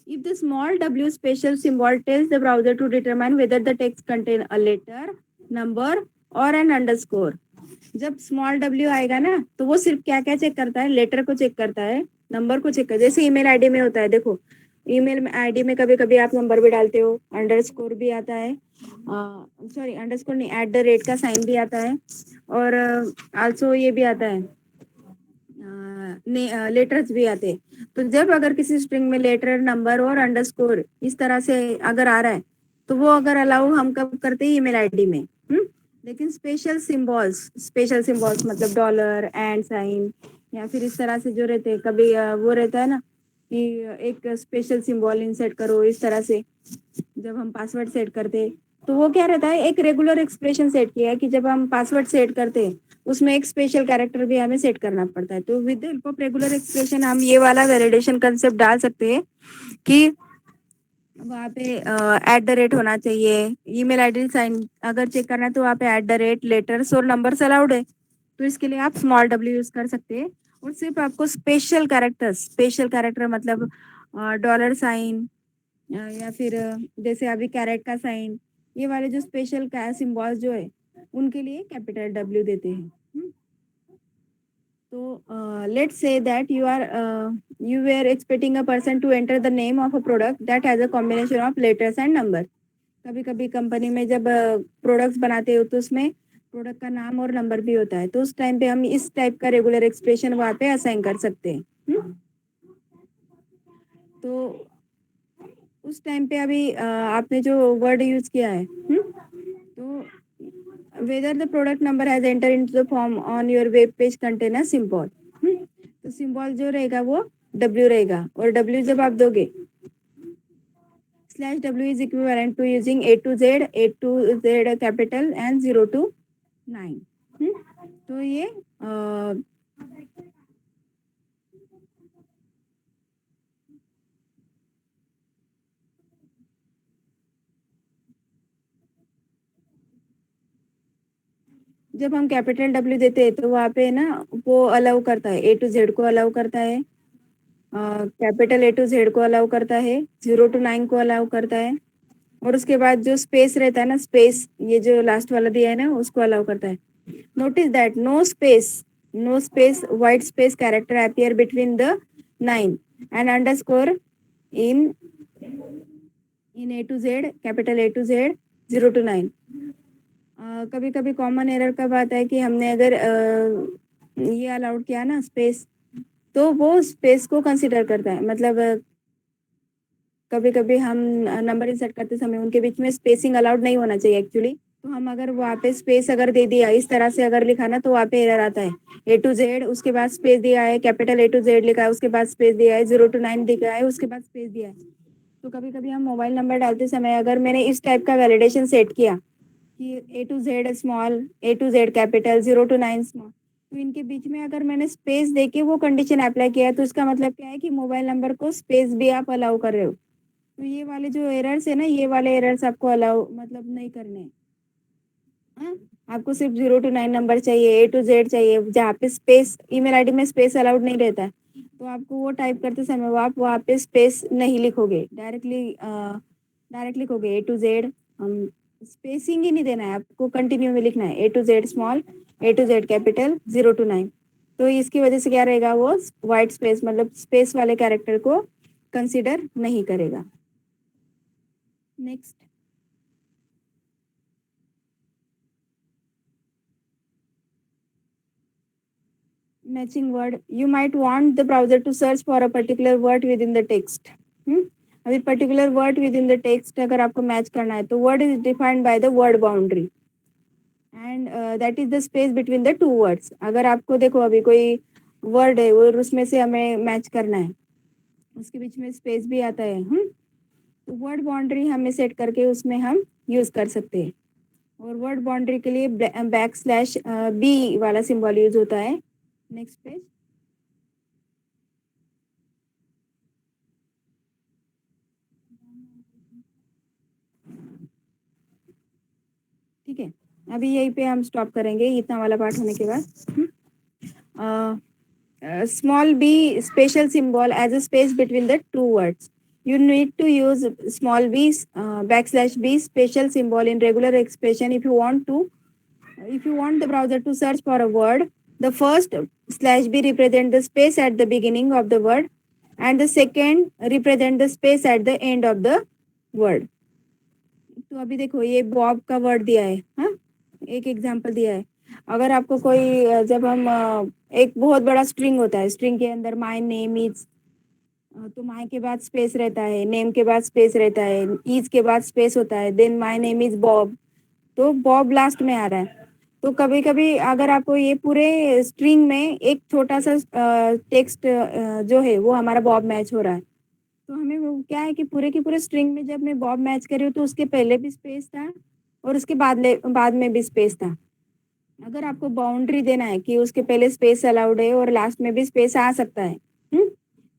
If the small w special symbol tells the browser to determine whether the text contain a letter, number or an underscore। जब स्मॉल w आएगा ना तो वो सिर्फ क्या क्या चेक करता है, लेटर को चेक करता है, नंबर को चेक करता है। जैसे ईमेल आईडी में होता है, देखो ईमेल आईडी में कभी कभी आप नंबर भी डालते हो, अंडरस्कोर भी आता है, सॉरी अंडरस्कोर नहीं, @ का साइन भी आता है, और आल्सो ये भी आता है, लेटर्स भी आते हैं। तो जब अगर किसी स्ट्रिंग में लेटर, नंबर और अंडरस्कोर इस तरह से अगर आ रहा है तो वो अगर अलाउ हम कब करते हैं, ईमेल आईडी में। लेकिन स्पेशल सिंबल्स मतलब डॉलर, एंड साइन या फिर इस तरह से जो रहते हैं, कभी वो रहता है ना कि एक स्पेशल सिंबल इंसर्ट करो इस तरह से, जब हम पासवर्ड सेट करते हैं तो वो क्या रहता है, एक रेगुलर एक्सप्रेशन सेट किया है कि जब हम पासवर्ड सेट करते हैं उसमें एक स्पेशल कैरेक्टर भी हमें सेट करना पड़ता है। तो with the help of regular expression हम ये वाला वैलिडेशन कंसेप्ट डाल सकते हैं कि वहाँ पे @ होना चाहिए। ईमेल आईडी साइन अगर चेक करना है तो वहाँ पे @ लेटर्स और नंबर्स अलाउड है, तो इसके लिए आप स्मॉल w यूज कर सकते हैं। और सिर्फ आपको स्पेशल कैरेक्टर मतलब डॉलर साइन या फिर जैसे अभी कैरेट का साइन, ये वाले जो स्पेशल सिंबल्स जो है उनके लिए कैपिटल W देते हैं। तो let's say that you were expecting a person to enter the name of a product that has a combination of letters and number। कभी कभी कंपनी में जब प्रोडक्ट्स बनाते हो तो उसमें प्रोडक्ट का नाम और नंबर भी होता है, तो उस टाइम पे हम इस टाइप का रेगुलर एक्सप्रेशन वहाँ पे असाइन कर सकते हैं। तो उस टाइम पे अभी आपने जो वर्ड यूज किया है, तो whether the product number has entered into the form on your web page contain a symbol। तो सिंबल जो रहेगा वो W रहेगा, और W जब आप दोगे /W is equivalent to using A to Z capital and 0 to 9। तो ये जब हम कैपिटल W देते हैं तो वहाँ पे ना वो अलाउ करता है, A to Z को अलाउ करता है, कैपिटल A to Z को अलाउ करता है, 0 to 9 को अलाउ करता है, और उसके बाद जो स्पेस रहता है ना, स्पेस ये जो लास्ट वाला दिया है ना उसको अलाउ करता है। Notice that no space no space, white space character appear between the 9 and underscore in A to Z, capital A to Z, 0 to 9. कभी कभी कॉमन एरर कब आता है कि हमने अगर ये अलाउड किया ना स्पेस, तो वो स्पेस को कंसिडर करता है, मतलब कभी कभी हम नंबर इंसर्ट करते समय उनके बीच में स्पेसिंग अलाउड नहीं होना चाहिए एक्चुअली, तो हम अगर वहाँ पे स्पेस अगर दे दिया इस तरह से अगर लिखा ना, तो वहाँ पे एरर आता है। ए टू जेड उसके बाद स्पेस दिया है, कैपिटल ए टू जेड लिखा है, उसके बाद स्पेस दिया है, 0 to 9 दिखा है, उसके बाद स्पेस दिया है। तो कभी कभी हम मोबाइल नंबर डालते समय अगर मैंने इस टाइप का वैलिडेशन सेट किया कि A to Z small, A to Z capital, 0 to 9 small, तो इनके बीच में अगर मैंने स्पेस देके वो कंडीशन अप्लाई किया, तो इसका मतलब क्या है कि मोबाइल नंबर को स्पेस भी आप अलाउ कर रहे हो। तो ये वाले जो एरर्स है ना, ये वाले एरर्स आपको अलाउ मतलब नहीं करने हैं। हाँ? आपको सिर्फ 0 to 9 नंबर चाहिए, ए टू जेड चाहिए, जहाँ पे स्पेस ईमेल आईडी में स्पेस अलाउड नहीं रहता है, तो आपको वो टाइप करते समय वो आप वहाँ पे स्पेस नहीं लिखोगे, डायरेक्ट लिखोगे ए टू जेड। हम स्पेसिंग ही नहीं देना है आपको, कंटिन्यू में लिखना है A to Z small, A to Z capital, 0 to 9। तो इसकी वजह से क्या रहेगा, वो वाइट स्पेस मतलब स्पेस वाले कैरेक्टर को कंसिडर नहीं करेगा। Next, matching word, you might want the browser to search for a particular word within the text. अभी particular word within the text अगर आपको मैच करना है, तो word is defined by the word boundary and that is the space between the two words. अगर आपको देखो अभी कोई वर्ड है और उसमें से हमें मैच करना है, उसके बीच में स्पेस भी आता है, तो वर्ड बाउंड्री हमें सेट करके उसमें हम यूज कर सकते हैं। और वर्ड बाउंड्री के लिए बैक स्लैश बी वाला सिंबल यूज होता है। नेक्स्ट पेज, ठीक है, अभी यहीं पे हम स्टॉप करेंगे इतना वाला पार्ट होने के बाद। Small b special symbol as a space between the two words. You need to use small b backslash b special symbol in regular expression if you want the browser to search for a word. The first slash b represent the space at the beginning of the word and the second represent the space at the end of the word. तो अभी देखो ये Bob का word दिया है, हाँ, एक example दिया है। अगर आपको कोई जब हम एक बहुत बड़ा स्ट्रिंग होता है, स्ट्रिंग के अंदर माय नेम इज, तो माय के बाद स्पेस रहता है, नेम के बाद स्पेस रहता है, इज के बाद स्पेस होता है, then my name is Bob, तो बॉब लास्ट में आ रहा है। तो कभी कभी अगर आपको ये पूरे स्ट्रिंग में एक छोटा सा टेक्स्ट जो है वो हमारा बॉब मैच हो रहा है, तो हमें वो क्या है कि पूरे की पूरे स्ट्रिंग में जब मैं बॉब मैच कर रही हूँ, तो उसके पहले भी स्पेस था और उसके बाद में भी स्पेस था। अगर आपको बाउंड्री देना है कि उसके पहले स्पेस अलाउड है और लास्ट में भी स्पेस आ सकता है,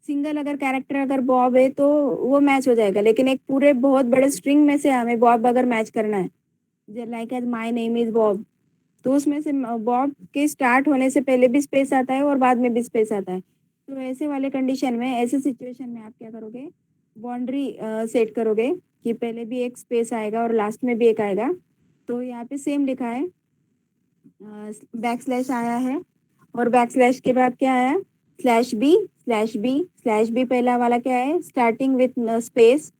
सिंगल अगर कैरेक्टर अगर बॉब है तो वो मैच हो जाएगा, लेकिन एक पूरे बहुत बड़े स्ट्रिंग में से हमें बॉब अगर मैच करना है, like as my name is Bob, तो उसमें से बॉब के स्टार्ट होने से पहले भी स्पेस आता है और बाद में भी स्पेस आता है। तो ऐसे वाले कंडीशन में, ऐसे सिचुएशन में आप क्या करोगे, बाउंड्री सेट करोगे कि पहले भी एक स्पेस आएगा और लास्ट में भी एक आएगा। तो यहाँ पे सेम लिखा है, बैक स्लैश आया है और बैक स्लैश के बाद क्या आया, slash B slash B slash B, पहला वाला क्या है, starting with space,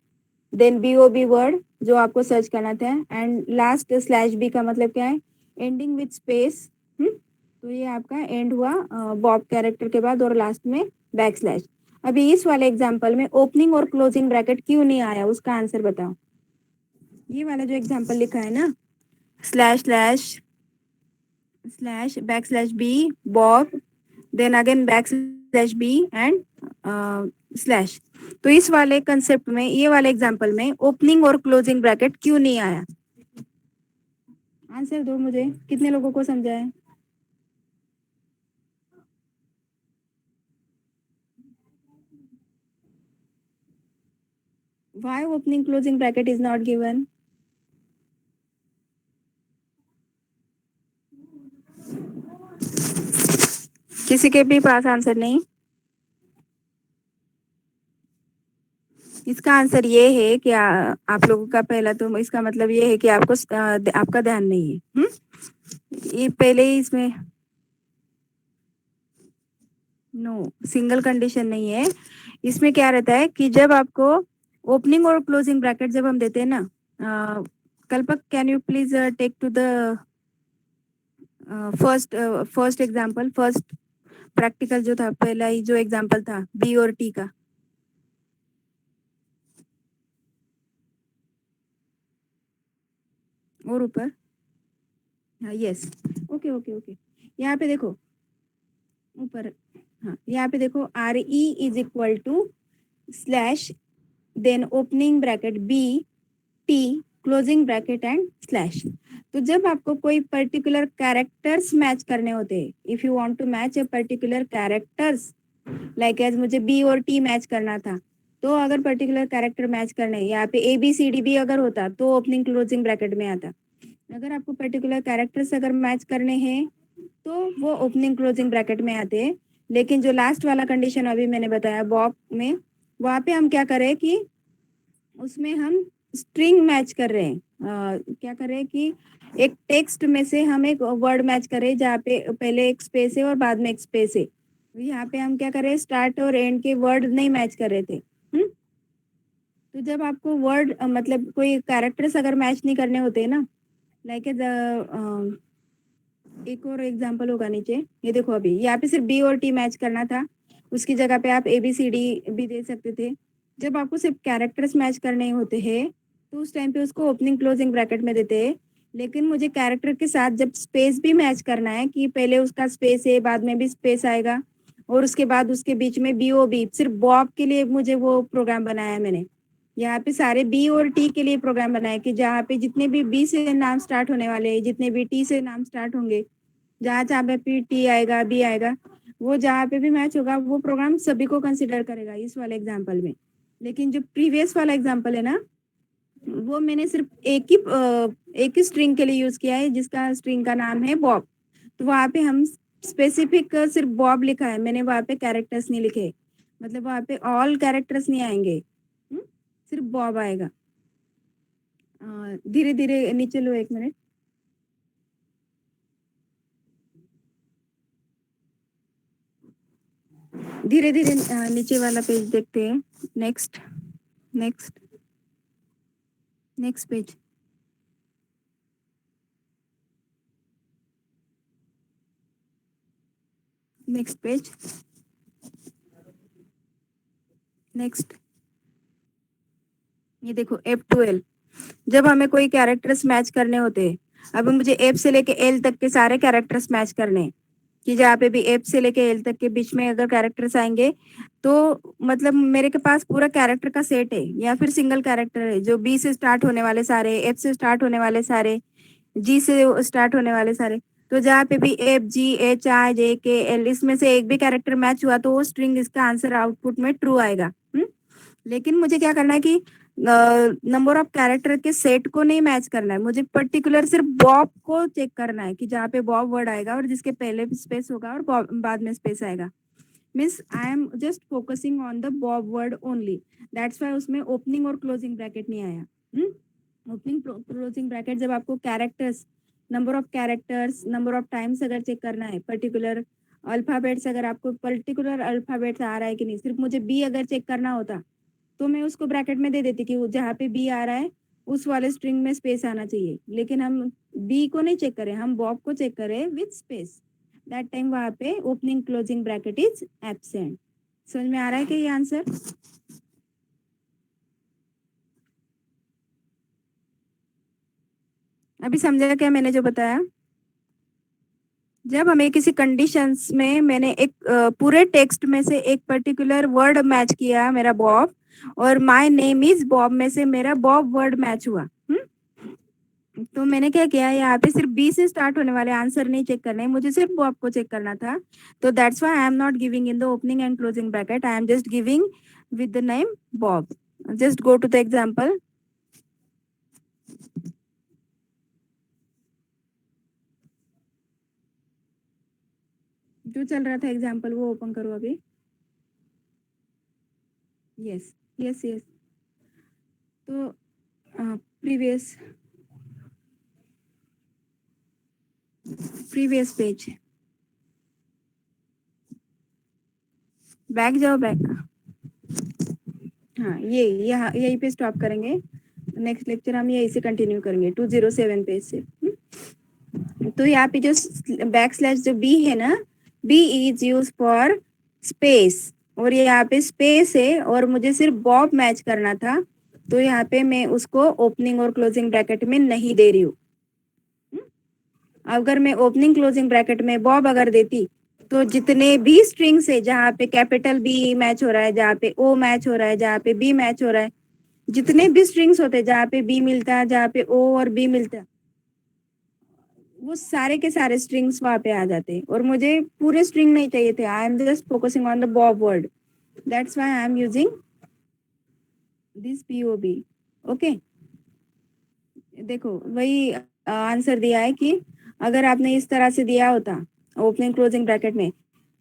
then B O B word जो आपको सर्च करना था, एंड लास्ट स्लैश बी का मतलब क्या है, एंडिंग विथ स्पेस। तो ये आपका एंड हुआ बॉब कैरेक्टर के बाद और लास्ट में बैक स्लैश। अभी इस वाले एग्जाम्पल में ओपनिंग और क्लोजिंग ब्रैकेट क्यों नहीं आया, उसका आंसर बताओ। ये वाला जो एग्जाम्पल लिखा है ना, slash slash slash backslash B Bob, then again backslash B and slash, तो इस वाले कंसेप्ट में, ये वाले एग्जाम्पल में ओपनिंग और क्लोजिंग ब्रैकेट क्यों नहीं आया, आंसर दो मुझे, कितने लोगों को समझा है। Why opening closing bracket is not given. किसी के भी पास आंसर नहीं। इसका आंसर ये है कि आप लोगों का पहला, तो इसका मतलब ये है कि आपको आपका ध्यान नहीं है। ये पहले ही इसमें नो, सिंगल कंडीशन नहीं है। इसमें क्या रहता है कि जब आपको ओपनिंग और क्लोजिंग ब्रैकेट जब हम देते हैं ना, Kalpak can you please take to the first first example, first practical जो था, पहला ही जो एग्जांपल था बी और टी का। और ऊपर, हाँ यस, ओके ओके ओके। यहाँ पे देखो ऊपर, हाँ यहाँ पे देखो R E is equal to slash then opening bracket B T closing bracket and slash. तो जब आपको कोई पर्टिकुलर कैरेक्टर्स मैच करने होते हैं, if you want to match a particular characters, like as मुझे बी और टी मैच करना था, तो अगर पर्टिकुलर कैरेक्टर मैच करने, यहाँ पे A B C D B अगर होता तो ओपनिंग क्लोजिंग ब्रैकेट में आता। अगर आपको पर्टिकुलर कैरेक्टर्स अगर मैच करने हैं तो वो ओपनिंग क्लोजिंग ब्रैकेट में आते हैं। लेकिन जो लास्ट वाला कंडीशन अभी मैंने बताया बॉब में, वहाँ पे हम क्या करें कि उसमें हम स्ट्रिंग मैच कर रहे हैं। क्या कर रहे हैं कि एक टेक्स्ट में से हम एक वर्ड मैच करें जहाँ पे पहले एक स्पेस है और बाद में एक स्पेस है। यहाँ पे हम क्या कर रहे हैं, स्टार्ट और एंड के वर्ड नहीं मैच कर रहे थे। तो जब आपको वर्ड मतलब कोई कैरेक्टर्स अगर मैच नहीं करने होते ना, लाइक एक और एग्जांपल होगा नीचे, ये देखो अभी यहाँ पे सिर्फ बी और टी मैच करना था, उसकी जगह पे आप ए बी सी डी भी दे सकते थे। जब आपको सिर्फ कैरेक्टर्स मैच करने होते हैं तो उस टाइम पे उसको ओपनिंग क्लोजिंग ब्रैकेट में देते हैं। लेकिन मुझे कैरेक्टर के साथ जब स्पेस भी मैच करना है, कि पहले उसका स्पेस है बाद में भी स्पेस आएगा और उसके बाद उसके बीच में बी ओ बी, सिर्फ बॉब के लिए मुझे वो प्रोग्राम बनाया है मैंने। यहाँ पे सारे बी और टी के लिए प्रोग्राम बनाया कि जहाँ पे जितने भी बी से नाम स्टार्ट होने वाले हैं, जितने भी टी से नाम स्टार्ट होंगे, जहाँ जहाँ पे पी टी आएगा बी आएगा, वो जहाँ पे भी मैच होगा वो प्रोग्राम सभी को कंसिडर करेगा इस वाले एग्जाम्पल में। लेकिन जो प्रीवियस वाला एग्जाम्पल है ना, वो मैंने सिर्फ एक ही स्ट्रिंग के लिए यूज किया है जिसका स्ट्रिंग का नाम है बॉब। तो वहाँ पे हम स्पेसिफिक सिर्फ बॉब लिखा है मैंने, वहाँ पे कैरेक्टर्स नहीं लिखे, मतलब वहाँ पे ऑल कैरेक्टर्स नहीं आएंगे। सिर्फ बॉब आएगा। धीरे धीरे नीचे लो, एक मिनट। धीरे धीरे नीचे वाला पेज देखते हैं। Next, next, next page, next page, next. ये देखो F12, जब हमें कोई कैरेक्टर्स मैच करने होते हैं, अभी मुझे एफ से लेके एल तक के सारे कैरेक्टर्स मैच करने हैं, कि जहाँ पे भी एफ से लेके एल तक के बीच में अगर कैरेक्टर्स आएंगे तो मतलब मेरे के पास पूरा कैरेक्टर का सेट है या फिर सिंगल कैरेक्टर है, जो बी से स्टार्ट होने वाले सारे, एफ से स्टार्ट होने वाले सारे, जी से स्टार्ट होने वाले सारे। तो जहाँ पे भी एफ जी एच आई जे के एल इसमें से एक भी कैरेक्टर मैच हुआ तो वो स्ट्रिंग इसका आंसर आउटपुट में ट्रू आएगा। लेकिन मुझे क्या करना है कि नंबर ऑफ कैरेक्टर के सेट को नहीं मैच करना है, मुझे पर्टिकुलर सिर्फ बॉब को चेक करना है कि जहाँ पे बॉब वर्ड आएगा और जिसके पहले स्पेस होगा और बाद में स्पेस आएगा। Means I am just focusing on the Bob word only. That's why उसमें ओपनिंग और क्लोजिंग ब्रैकेट नहीं आया। ओपनिंग क्लोजिंग ब्रैकेट जब आपको characters, number of characters, number of times अगर चेक करना है, पर्टिकुलर अल्फाबेट्स अगर आपको पर्टिकुलर अल्फाबेट्स आ रहा है कि नहीं, सिर्फ मुझे बी अगर चेक करना होता तो मैं उसको ब्रैकेट में दे देती कि जहाँ पे बी आ रहा है उस वाले स्ट्रिंग में स्पेस आना चाहिए। लेकिन हम बी को नहीं चेक करें, हम बॉब को चेक करें विथ स्पेस, दैट टाइम वहाँ पे opening closing bracket is absent. समझ में आ रहा है कि ये आंसर? अभी समझा क्या मैंने जो बताया? जब हमें किसी कंडीशंस में मैंने एक पूरे टेक्स्ट में से एक पर्टिकुलर वर्ड मैच किया मेरा बॉब, और माय नेम इज बॉब में से मेरा बॉब वर्ड मैच हुआ। तो मैंने क्या किया, यहाँ पे सिर्फ बी से स्टार्ट होने वाले आंसर नहीं चेक करने, मुझे सिर्फ बॉब को चेक करना था। तो that's why I am not giving in the opening and closing bracket, I am just giving with the name Bob. Just go to the example. जो चल रहा था एग्जाम्पल वो ओपन करो अभी। Yes, yes, yes. तो प्रीवियस, प्रीवियस पेज, बैक जाओ back. हाँ ये यहाँ यहीं पे स्टॉप करेंगे। नेक्स्ट लेक्चर हम यहीं से कंटिन्यू करेंगे 207 पेज से। तो यहाँ पे जो बैक स्लैश जो बी है ना, B is use for space, और यहाँ पे स्पेस है और मुझे सिर्फ बॉब मैच करना था, तो यहाँ पे मैं उसको ओपनिंग और क्लोजिंग ब्रैकेट में नहीं दे रही हूँ। अगर मैं ओपनिंग क्लोजिंग ब्रैकेट में बॉब अगर देती, तो जितने भी स्ट्रिंग्स है जहाँ पे कैपिटल बी मैच हो रहा है, जहाँ पे ओ मैच हो रहा है, जहाँ पे बी मैच हो रहा है, जितने भी स्ट्रिंग्स होते हैं जहाँ पे बी मिलता है, जहाँ पे ओ और बी मिलता है, वो सारे के सारे स्ट्रिंग्स वहाँ पे आ जाते हैं, और मुझे पूरे स्ट्रिंग नहीं चाहिए थे। आई am just focusing on the Bob word, that's why I am using this POB. Okay, देखो वही आंसर दिया है कि अगर आपने इस तरह से दिया होता ओपनिंग क्लोजिंग ब्रैकेट में,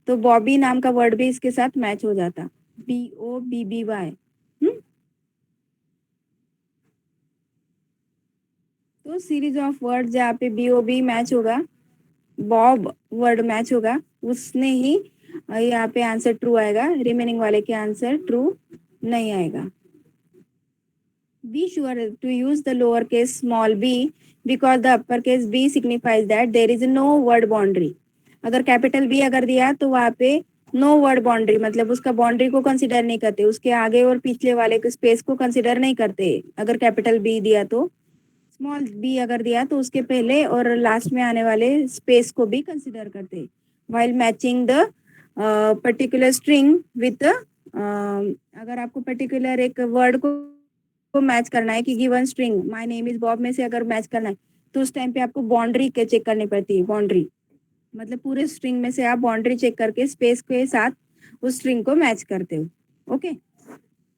तो बॉबी नाम का वर्ड भी इसके साथ मैच हो जाता, BOBBY। तो सीरीज ऑफ वर्ड जहाँ पे BOB मैच होगा, बॉब वर्ड मैच होगा, उसने ही यहाँ पे आंसर ट्रू आएगा, रिमेनिंग वाले के आंसर ट्रू नहीं आएगा। Be sure to use the lowercase small b because the uppercase b signifies that there is no word boundary। अगर कैपिटल बी अगर दिया तो वहाँ पे नो वर्ड बाउंड्री, मतलब उसका बाउंड्री को कंसिडर नहीं करते, उसके आगे और पिछले वाले के स्पेस को कंसिडर नहीं करते। अगर कैपिटल बी दिया तो, स्मॉल बी अगर दिया तो उसके पहले और लास्ट में आने वाले स्पेस को भी कंसिडर करते, while matching the particular string with, अगर आपको पर्टिकुलर एक वर्ड को मैच करना है कि given string my name is Bob में से अगर मैच करना है, तो उस टाइम पे आपको बाउंड्री के चेक करनी पड़ती है। बाउंड्री मतलब पूरे स्ट्रिंग में से आप बाउंड्री चेक करके स्पेस के साथ उस स्ट्रिंग को मैच करते हो। ओके,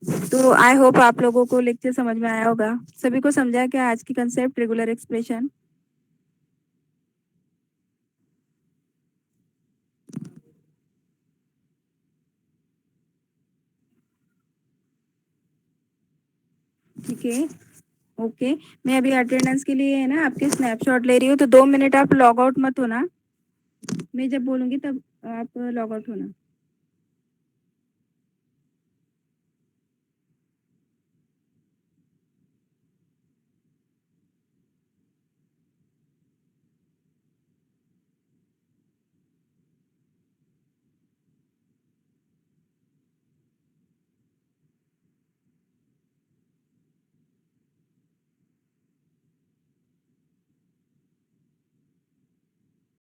तो आई होप आप लोगों को लेक्चर समझ में आया होगा। सभी को समझा क्या आज की कंसेप्ट रेगुलर एक्सप्रेशन? ठीक है, ओके। मैं अभी अटेंडेंस के लिए है ना आपके स्नैपशॉट ले रही हूँ, तो 2 मिनट आप लॉग आउट मत होना, मैं जब बोलूँगी तब आप लॉग आउट होना।